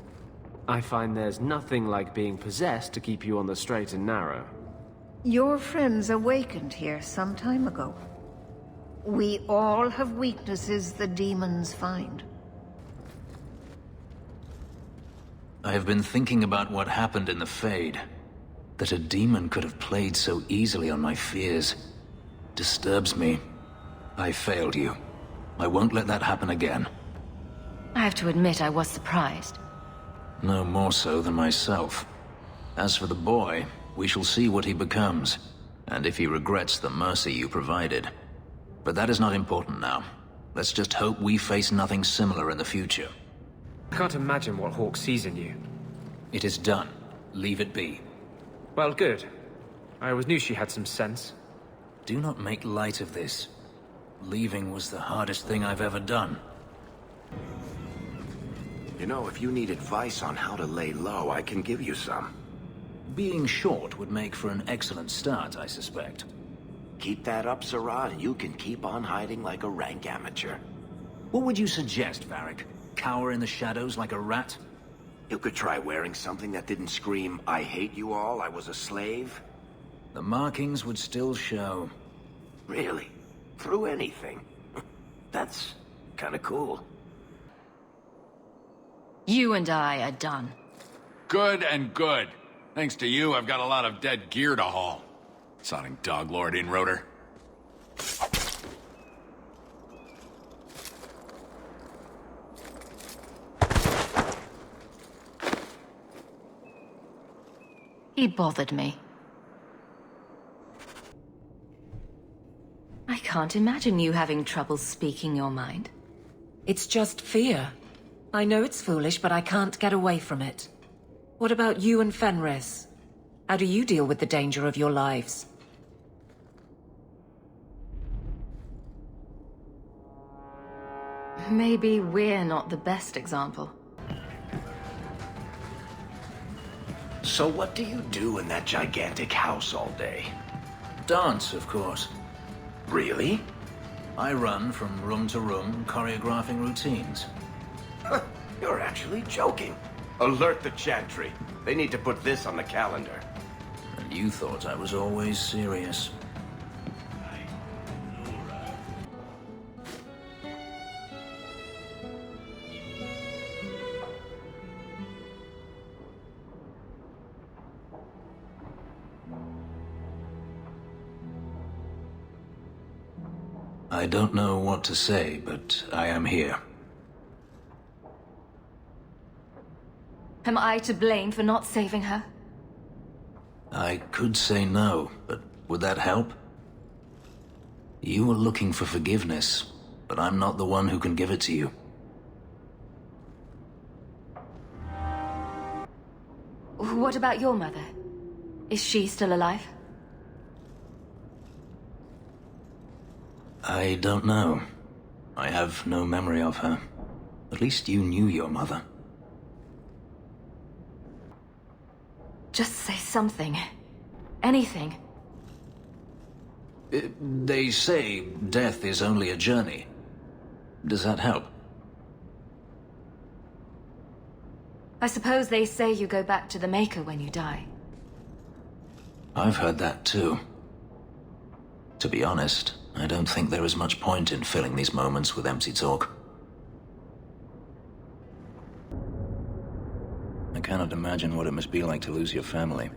Speaker 2: I find there's nothing like being possessed to keep you on the straight and narrow.
Speaker 20: Your friends awakened here some time ago. We all have weaknesses the demons find.
Speaker 4: I have been thinking about what happened in the Fade. That a demon could have played so easily on my fears disturbs me. I failed you. I won't let that happen again.
Speaker 5: I have to admit I was surprised.
Speaker 4: No more so than myself. As for the boy, we shall see what he becomes, and if he regrets the mercy you provided. But that is not important now. Let's just hope we face nothing similar in the future.
Speaker 2: I can't imagine what Hawk sees in you.
Speaker 4: It is done. Leave it be.
Speaker 2: Well, good. I always knew she had some sense.
Speaker 4: Do not make light of this. Leaving was the hardest thing I've ever done.
Speaker 6: You know, if you need advice on how to lay low, I can give you some.
Speaker 4: Being short would make for an excellent start, I suspect.
Speaker 6: Keep that up, Sirrah, and you can keep on hiding like a rank amateur.
Speaker 4: What would you suggest, Varric? Cower in the shadows like a rat?
Speaker 6: You could try wearing something that didn't scream, "I hate you all, I was a slave."
Speaker 4: The markings would still show.
Speaker 6: Really? Through anything? That's kinda cool.
Speaker 5: You and I are done.
Speaker 11: Good and good. Thanks to you, I've got a lot of dead gear to haul. Sodding dog lord inroader.
Speaker 5: He bothered me. can't imagine you having trouble speaking your mind.
Speaker 21: It's just fear. I know it's foolish, but I can't get away from it. What about you and Fenris? How do you deal with the danger of your lives?
Speaker 5: Maybe we're not the best example.
Speaker 15: So what do you do in that gigantic house all day?
Speaker 4: Dance, of course.
Speaker 15: Really?
Speaker 4: I run from room to room, choreographing routines.
Speaker 15: You're actually joking. Alert the Chantry. They need to put this on the calendar.
Speaker 4: And you thought I was always serious. I don't know what to say, but I am here.
Speaker 5: Am I to blame for not saving her?
Speaker 4: I could say no, but would that help? You were looking for forgiveness, but I'm not the one who can give it to you.
Speaker 5: What about your mother? Is she still alive?
Speaker 4: I don't know. I have no memory of her. At least you knew your mother.
Speaker 5: Just say something. Anything.
Speaker 4: They say death is only a journey. Does that help?
Speaker 5: I suppose they say you go back to the Maker when you die.
Speaker 4: I've heard that too. To be honest, I don't think there is much point in filling these moments with empty talk. I cannot imagine what it must be like to lose your family.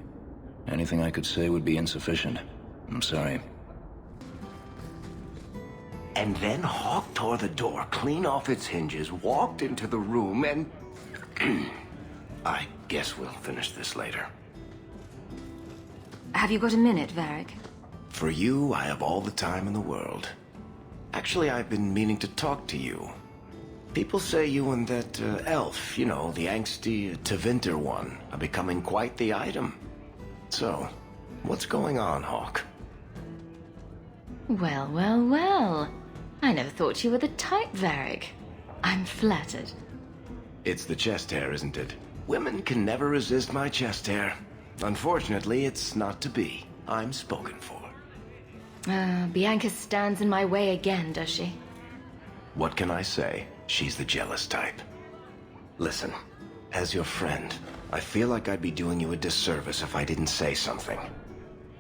Speaker 4: Anything I could say would be insufficient. I'm sorry.
Speaker 15: And then Hawk tore the door clean off its hinges, walked into the room, and... I guess we'll finish this later.
Speaker 5: Have you got a minute, Varric?
Speaker 15: For you, I have all the time in the world. Actually, I've been meaning to talk to you. People say you and that elf, you know, the angsty Tevinter one, are becoming quite the item. So, what's going on, Hawk?
Speaker 5: Well, well, well. I never thought you were the type, Varric. I'm flattered.
Speaker 15: It's the chest hair, isn't it? Women can never resist my chest hair. Unfortunately, it's not to be. I'm spoken for.
Speaker 5: Bianca stands in my way again, does she?
Speaker 15: What can I say? She's the jealous type. Listen, as your friend, I feel like I'd be doing you a disservice if I didn't say something.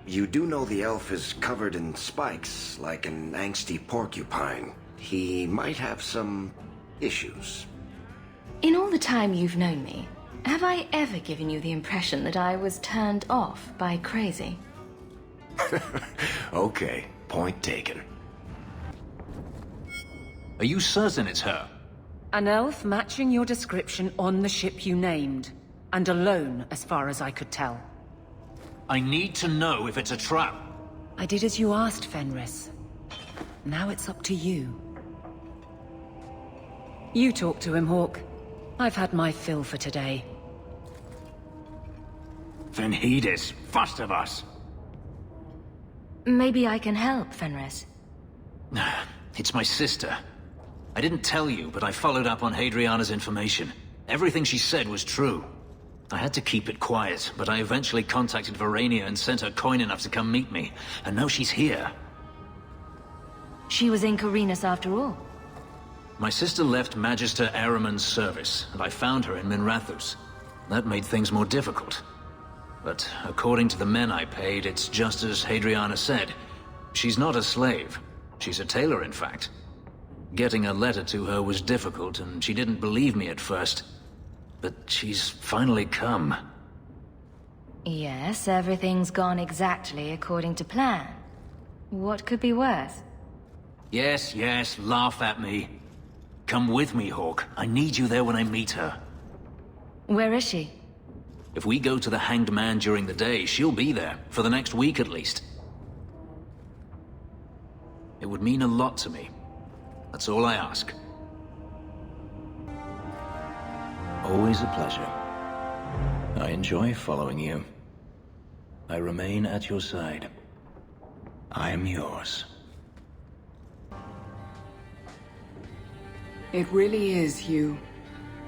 Speaker 15: You do know the elf is covered in spikes, like an angsty porcupine. He might have some issues.
Speaker 5: In all the time you've known me, have I ever given you the impression that I was turned off by crazy?
Speaker 15: Okay, point taken.
Speaker 4: Are you certain it's her?
Speaker 21: An elf matching your description on the ship you named. And alone, as far as I could tell.
Speaker 3: I need to know if it's a trap.
Speaker 21: I did as you asked, Fenris. Now it's up to you. You talk to him, Hawk. I've had my fill for today.
Speaker 3: Then heed us, first of us.
Speaker 5: Maybe I can help, Fenris.
Speaker 3: It's my sister. I didn't tell you, but I followed up on Hadriana's information. Everything she said was true. I had to keep it quiet, but I eventually contacted Verania and sent her coin enough to come meet me. And now she's here.
Speaker 5: She was in Carinus after all.
Speaker 3: My sister left Magister Ahriman's service, and I found her in Minrathous. That made things more difficult. But according to the men I paid, it's just as Hadriana said. She's not a slave. She's a tailor, in fact. Getting a letter to her was difficult, and she didn't believe me at first. But she's finally come.
Speaker 5: Yes, everything's gone exactly according to plan. What could be worse?
Speaker 3: Yes, yes, laugh at me. Come with me, Hawk. I need you there when I meet her.
Speaker 5: Where is she?
Speaker 3: If we go to the Hanged Man during the day, she'll be there, for the next week at least.
Speaker 4: It would mean a lot to me. That's all I ask. Always a pleasure. I enjoy following you. I remain at your side. I am yours.
Speaker 19: It really is you.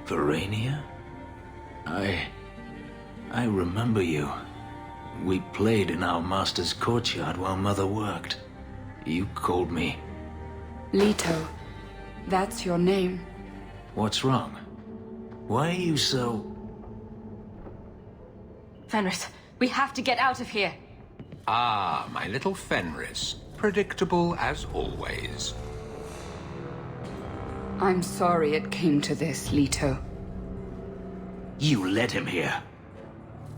Speaker 4: Verania? I remember you. We played in our master's courtyard while Mother worked. You called me...
Speaker 19: Leto. That's your name.
Speaker 4: What's wrong? Why are you so...
Speaker 14: Fenris, we have to get out of here.
Speaker 7: Ah, my little Fenris. Predictable as always.
Speaker 19: I'm sorry it came to this, Leto.
Speaker 4: You led him here.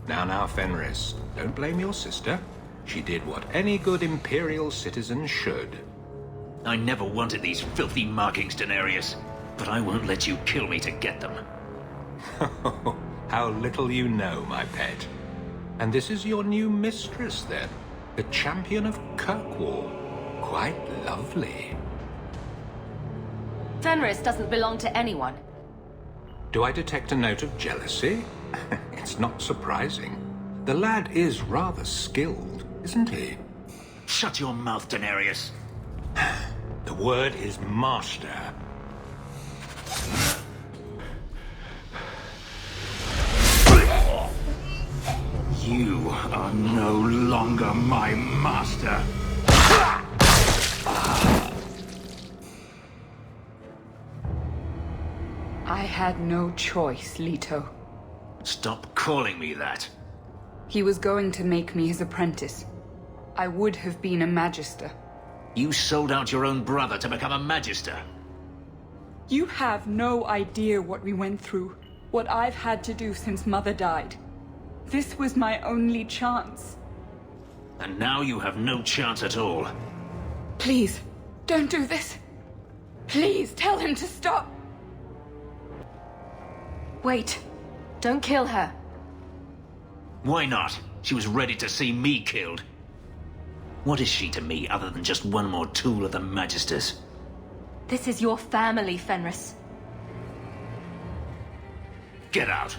Speaker 7: Now, Fenris, don't blame your sister. She did what any good Imperial citizen should.
Speaker 4: I never wanted these filthy markings, Daenerys. But I won't let you kill me to get them.
Speaker 7: How little you know, my pet. And this is your new mistress, then? The champion of Kirkwall. Quite lovely.
Speaker 14: Fenris doesn't belong to anyone.
Speaker 7: Do I detect a note of jealousy? It's not surprising. The lad is rather skilled, isn't he?
Speaker 4: Shut your mouth, Daenerys.
Speaker 7: The word is master.
Speaker 18: You are no longer my master.
Speaker 19: I had no choice, Leto.
Speaker 4: Stop calling me that.
Speaker 19: He was going to make me his apprentice. I would have been a magister.
Speaker 4: You sold out your own brother to become a magister.
Speaker 19: You have no idea what we went through, what I've had to do since Mother died. This was my only chance.
Speaker 4: And now you have no chance at all.
Speaker 19: Please, don't do this. Please, tell him to stop.
Speaker 14: Wait. Don't kill her.
Speaker 4: Why not? She was ready to see me killed. What is she to me other than just one more tool of the Magisters?
Speaker 14: This is your family, Fenris.
Speaker 4: Get out.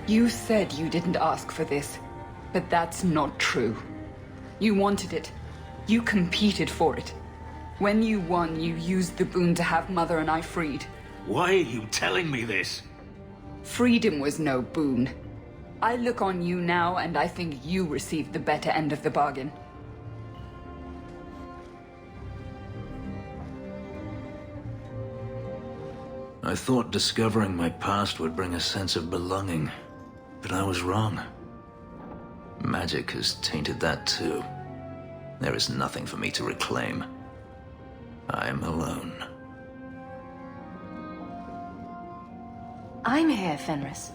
Speaker 19: You said you didn't ask for this, but that's not true. You wanted it. You competed for it. When you won, you used the boon to have Mother and I freed.
Speaker 4: Why are you telling me this?
Speaker 19: Freedom was no boon. I look on you now, and I think you received the better end of the bargain.
Speaker 4: I thought discovering my past would bring a sense of belonging, but I was wrong. Magic has tainted that too. There is nothing for me to reclaim. I am alone.
Speaker 14: I'm here, Fenris.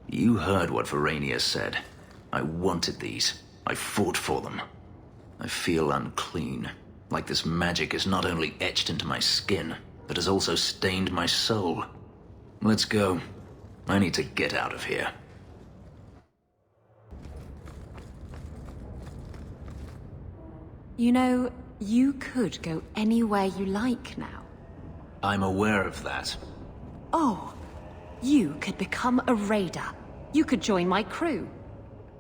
Speaker 4: You heard what Verania said. I wanted these. I fought for them. I feel unclean, like this magic is not only etched into my skin, but has also stained my soul. Let's go. I need to get out of here.
Speaker 14: You know, you could go anywhere you like now.
Speaker 4: I'm aware of that.
Speaker 14: Oh, you could become a raider. You could join my crew.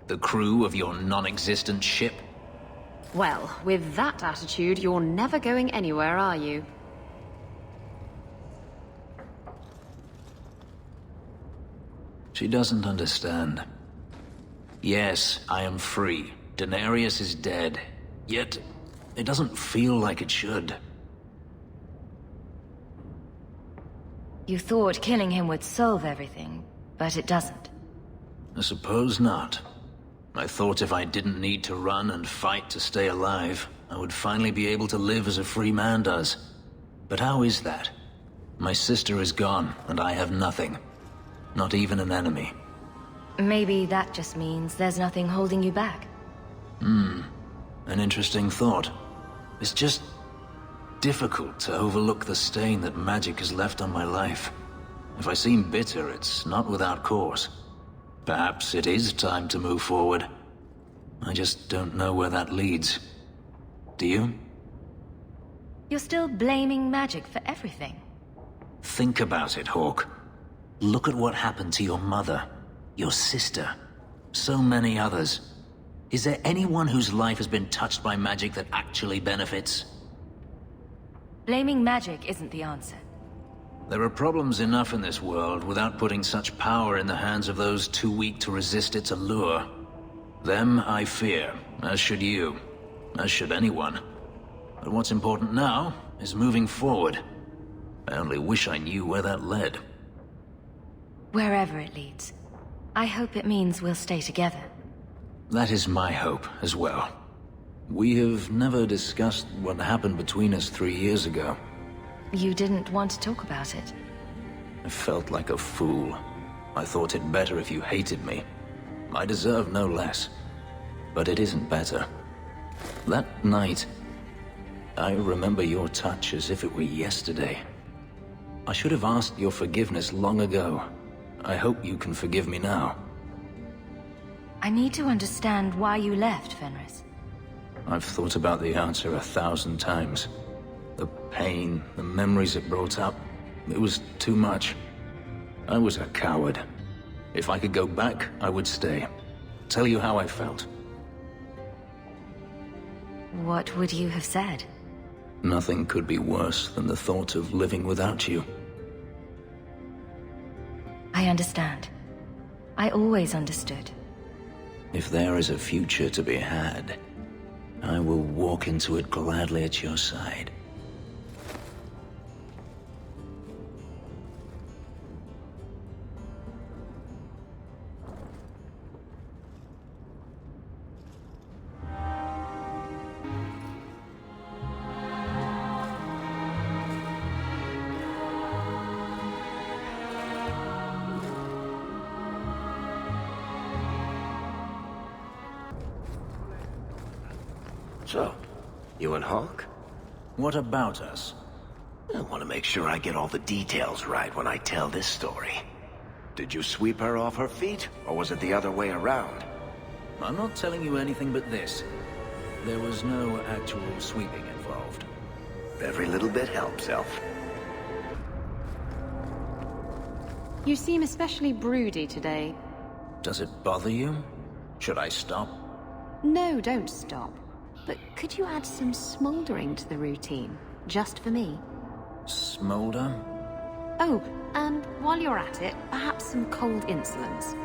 Speaker 4: The crew of your non-existent ship?
Speaker 14: Well, with that attitude, you're never going anywhere, are you?
Speaker 4: She doesn't understand. Yes, I am free. Daenerys is dead. Yet, it doesn't feel like it should.
Speaker 5: You thought killing him would solve everything, but it doesn't.
Speaker 4: I suppose not. I thought if I didn't need to run and fight to stay alive, I would finally be able to live as a free man does. But how is that? My sister is gone, and I have nothing. Not even an enemy.
Speaker 5: Maybe that just means there's nothing holding you back.
Speaker 4: An interesting thought. It's just difficult to overlook the stain that magic has left on my life. If I seem bitter, it's not without cause. Perhaps it is time to move forward. I just don't know where that leads. Do you?
Speaker 5: You're still blaming magic for everything.
Speaker 4: Think about it, Hawk. Look at what happened to your mother, your sister, so many others. Is there anyone whose life has been touched by magic that actually benefits?
Speaker 5: Blaming magic isn't the answer.
Speaker 4: There are problems enough in this world without putting such power in the hands of those too weak to resist its allure. Them I fear, as should you, as should anyone. But what's important now is moving forward. I only wish I knew where that led.
Speaker 5: Wherever it leads. I hope it means we'll stay together.
Speaker 4: That is my hope as well. We have never discussed what happened between us 3 years ago.
Speaker 5: You didn't want to talk about it.
Speaker 4: I felt like a fool. I thought it better if you hated me. I deserve no less. But it isn't better. That night, I remember your touch as if it were yesterday. I should have asked your forgiveness long ago. I hope you can forgive me now.
Speaker 5: I need to understand why you left, Fenris.
Speaker 4: I've thought about the answer 1,000 times. The pain, the memories it brought up, it was too much. I was a coward. If I could go back, I would stay. Tell you how I felt.
Speaker 5: What would you have said?
Speaker 4: Nothing could be worse than the thought of living without you.
Speaker 5: I understand. I always understood.
Speaker 4: If there is a future to be had, I will walk into it gladly at your side.
Speaker 15: So, you and Hawk?
Speaker 4: What about us?
Speaker 15: I want to make sure I get all the details right when I tell this story. Did you sweep her off her feet, or was it the other way around?
Speaker 4: I'm not telling you anything but this. There was no actual sweeping involved.
Speaker 15: Every little bit helps, Elf.
Speaker 14: You seem especially broody today.
Speaker 4: Does it bother you? Should I stop?
Speaker 14: No, don't stop. But could you add some smoldering to the routine, just for me?
Speaker 4: Smolder?
Speaker 14: Oh, and while you're at it, perhaps some cold insolence.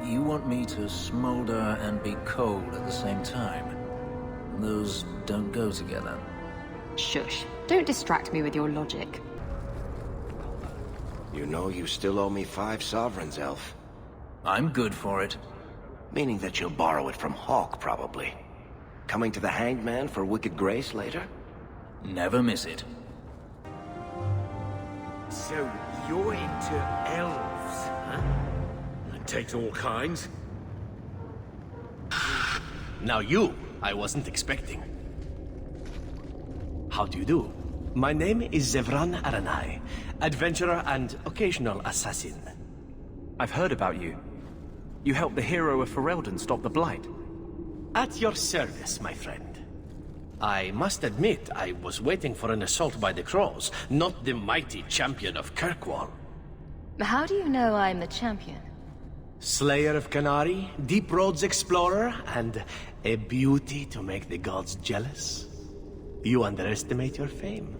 Speaker 4: You want me to smolder and be cold at the same time? Those don't go together.
Speaker 14: Shush. Don't distract me with your logic.
Speaker 15: You know you still owe me 5 sovereigns, Elf.
Speaker 4: I'm good for it.
Speaker 15: Meaning that you'll borrow it from Hawk, probably. Coming to the Hanged Man for wicked grace later?
Speaker 4: Never miss it.
Speaker 8: So, you're into elves, huh? It takes all kinds.
Speaker 22: Now you, I wasn't expecting. How do you do? My name is Zevran Aranai, adventurer and occasional assassin.
Speaker 2: I've heard about you. You helped the hero of Ferelden stop the Blight.
Speaker 22: At your service, my friend. I must admit, I was waiting for an assault by the Crows, not the mighty champion of Kirkwall.
Speaker 5: How do you know I'm the champion?
Speaker 22: Slayer of Canary, Deep Roads explorer, and a beauty to make the gods jealous. You underestimate your fame.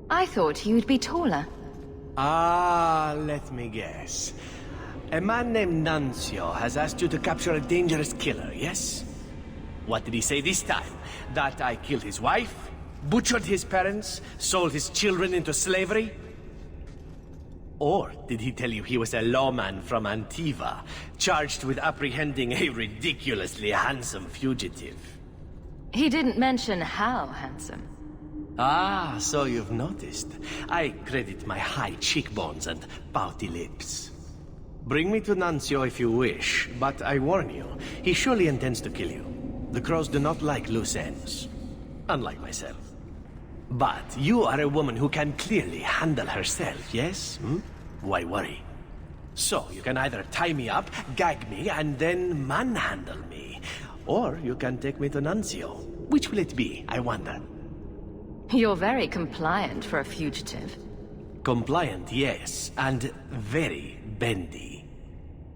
Speaker 5: I thought you'd be taller.
Speaker 22: Ah, let me guess. A man named Nuncio has asked you to capture a dangerous killer, yes? What did he say this time? That I killed his wife, butchered his parents, sold his children into slavery? Or did he tell you he was a lawman from Antiva, charged with apprehending a ridiculously handsome fugitive?
Speaker 5: He didn't mention how handsome.
Speaker 22: Ah, so you've noticed. I credit my high cheekbones and pouty lips. Bring me to Nuncio if you wish, but I warn you, he surely intends to kill you. The crows do not like loose ends, unlike myself. But you are a woman who can clearly handle herself, yes? Why worry? So, you can either tie me up, gag me, and then manhandle me. Or you can take me to Nuncio. Which will it be, I wonder?
Speaker 5: You're very compliant for a fugitive.
Speaker 22: Compliant, yes, and very bendy.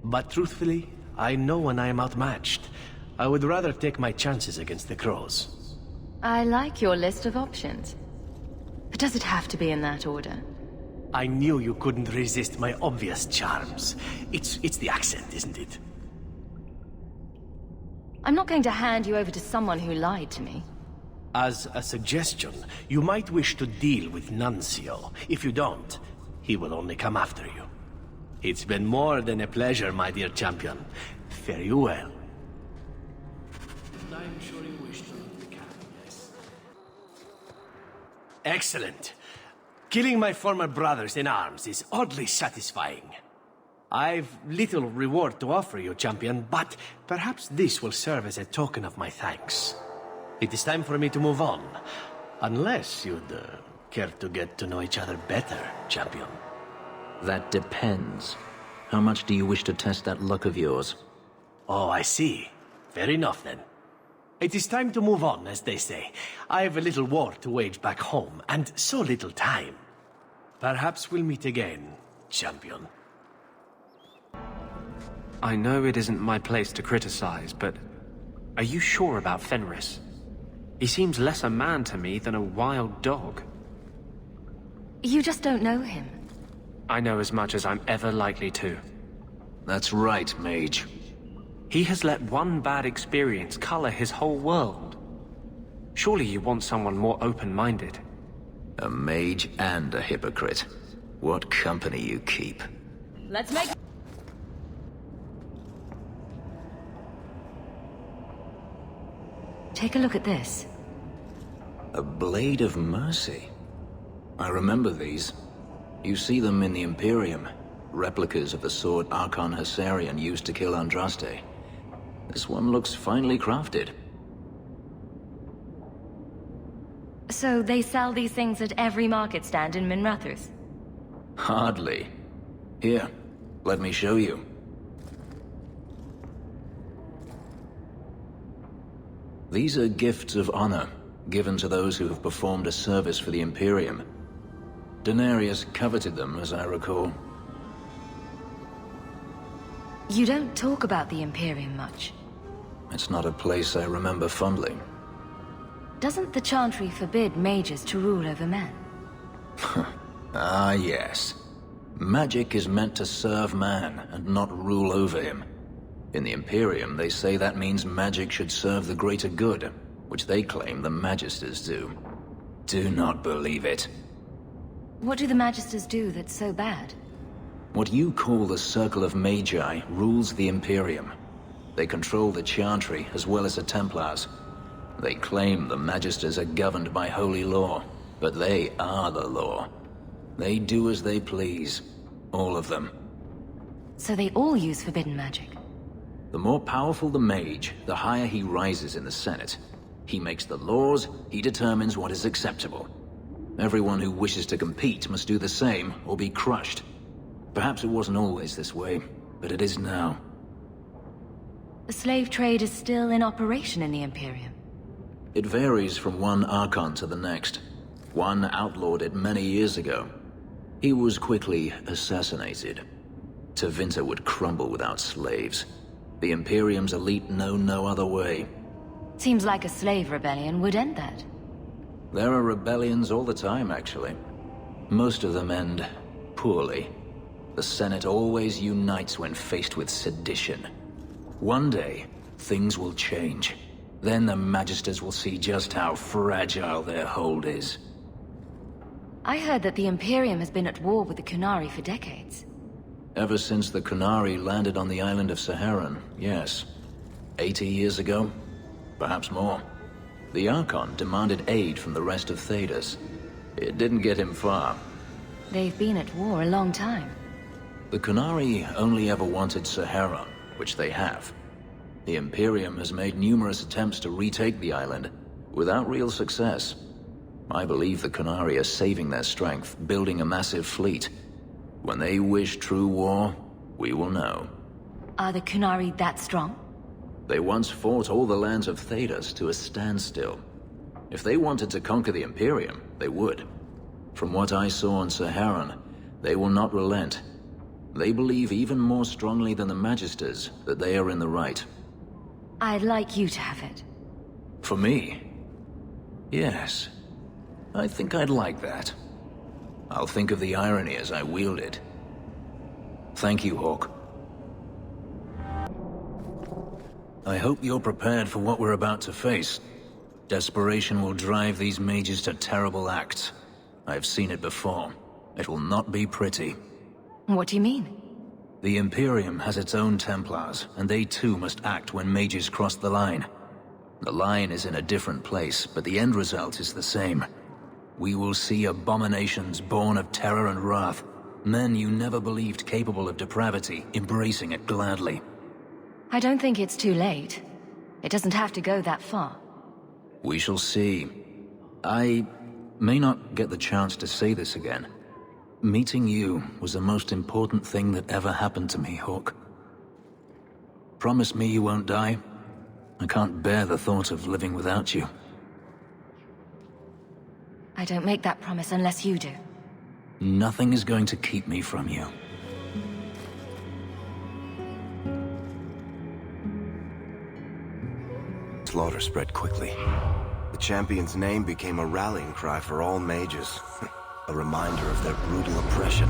Speaker 22: But truthfully, I know when I am outmatched. I would rather take my chances against the crows.
Speaker 5: I like your list of options. But does it have to be in that order?
Speaker 22: I knew you couldn't resist my obvious charms. It's the accent, isn't it?
Speaker 5: I'm not going to hand you over to someone who lied to me.
Speaker 22: As a suggestion, you might wish to deal with Nuncio. If you don't, he will only come after you. It's been more than a pleasure, my dear champion. Fare you well. I'm sure you wish to leave the camp, yes. Excellent. Killing my former brothers in arms is oddly satisfying. I've little reward to offer you, champion, but perhaps this will serve as a token of my thanks. It is time for me to move on. Unless you'd care to get to know each other better, champion.
Speaker 4: That depends. How much do you wish to test that luck of yours?
Speaker 22: Oh, I see. Fair enough, then. It is time to move on, as they say. I have a little war to wage back home, and so little time. Perhaps we'll meet again, champion.
Speaker 2: I know it isn't my place to criticize, but are you sure about Fenris? He seems less a man to me than a wild dog.
Speaker 5: You just don't know him.
Speaker 2: I know as much as I'm ever likely to.
Speaker 4: That's right, Mage.
Speaker 2: He has let one bad experience color his whole world. Surely you want someone more open-minded.
Speaker 4: A mage and a hypocrite. What company you keep.
Speaker 5: Let's make... Take a look at this.
Speaker 4: A blade of mercy. I remember these. You see them in the Imperium. Replicas of the sword Archon Hessarian used to kill Andraste. This one looks finely crafted.
Speaker 5: So they sell these things at every market stand in Minrathous?
Speaker 4: Hardly. Here, let me show you. These are gifts of honor, given to those who have performed a service for the Imperium. Denarius coveted them, as I recall.
Speaker 5: You don't talk about the Imperium much.
Speaker 4: It's not a place I remember fondly.
Speaker 5: Doesn't the Chantry forbid mages to rule over men?
Speaker 4: Ah, yes. Magic is meant to serve man and not rule over him. In the Imperium, they say that means magic should serve the greater good, which they claim the Magisters do. Do not believe it.
Speaker 5: What do the Magisters do that's so bad?
Speaker 4: What you call the Circle of Magi rules the Imperium. They control the Chantry as well as the Templars. They claim the Magisters are governed by holy law, but they are the law. They do as they please. All of them.
Speaker 5: So they all use forbidden magic?
Speaker 4: The more powerful the mage, the higher he rises in the Senate. He makes the laws, he determines what is acceptable. Everyone who wishes to compete must do the same, or be crushed. Perhaps it wasn't always this way, but it is now.
Speaker 5: The slave trade is still in operation in the Imperium.
Speaker 4: It varies from one Archon to the next. One outlawed it many years ago. He was quickly assassinated. Tevinter would crumble without slaves. The Imperium's elite know no other way.
Speaker 5: Seems like a slave rebellion would end that.
Speaker 4: There are rebellions all the time, actually. Most of them end poorly. The Senate always unites when faced with sedition. One day, things will change. Then the Magisters will see just how fragile their hold is.
Speaker 5: I heard that the Imperium has been at war with the Qunari for decades.
Speaker 4: Ever since the Qunari landed on the island of Saharan, yes. 80 years ago? Perhaps more. The Archon demanded aid from the rest of Thedas. It didn't get him far.
Speaker 5: They've been at war a long time.
Speaker 4: The Qunari only ever wanted Saharan, which they have. The Imperium has made numerous attempts to retake the island, without real success. I believe the Qunari are saving their strength, building a massive fleet. When they wish true war, we will know.
Speaker 5: Are the Qunari that strong?
Speaker 4: They once fought all the lands of Thedas to a standstill. If they wanted to conquer the Imperium, they would. From what I saw on Saharan, they will not relent. They believe even more strongly than the Magisters that they are in the right.
Speaker 5: I'd like you to have it.
Speaker 4: For me? Yes. I think I'd like that. I'll think of the irony as I wield it. Thank you, Hawk. I hope you're prepared for what we're about to face. Desperation will drive these mages to terrible acts. I've seen it before. It will not be pretty.
Speaker 5: What do you mean?
Speaker 4: The Imperium has its own Templars, and they too must act when mages cross the line. The line is in a different place, but the end result is the same. We will see abominations born of terror and wrath. Men you never believed capable of depravity, embracing it gladly.
Speaker 5: I don't think it's too late. It doesn't have to go that far.
Speaker 4: We shall see. I may not get the chance to say this again. Meeting you was the most important thing that ever happened to me, Hawk. Promise me you won't die. I can't bear the thought of living without you.
Speaker 5: I don't make that promise unless you do.
Speaker 4: Nothing is going to keep me from you.
Speaker 6: Slaughter spread quickly. The champion's name became a rallying cry for all mages. A reminder of their brutal oppression.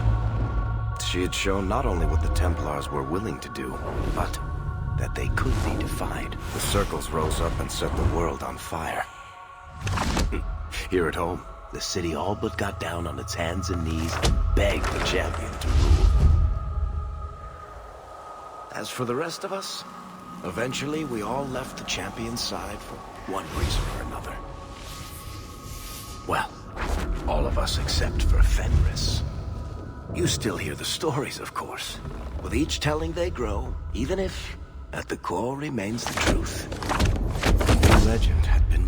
Speaker 6: She had shown not only what the Templars were willing to do, but that they could be defied. The circles rose up and set the world on fire. Here at home, the city all but got down on its hands and knees and begged the champion to rule. As for the rest of us, eventually we all left the champion's side for one reason or another. Well, all of us except for Fenris. You still hear the stories, of course. With each telling they grow, even if, at the core, remains the truth. The legend had been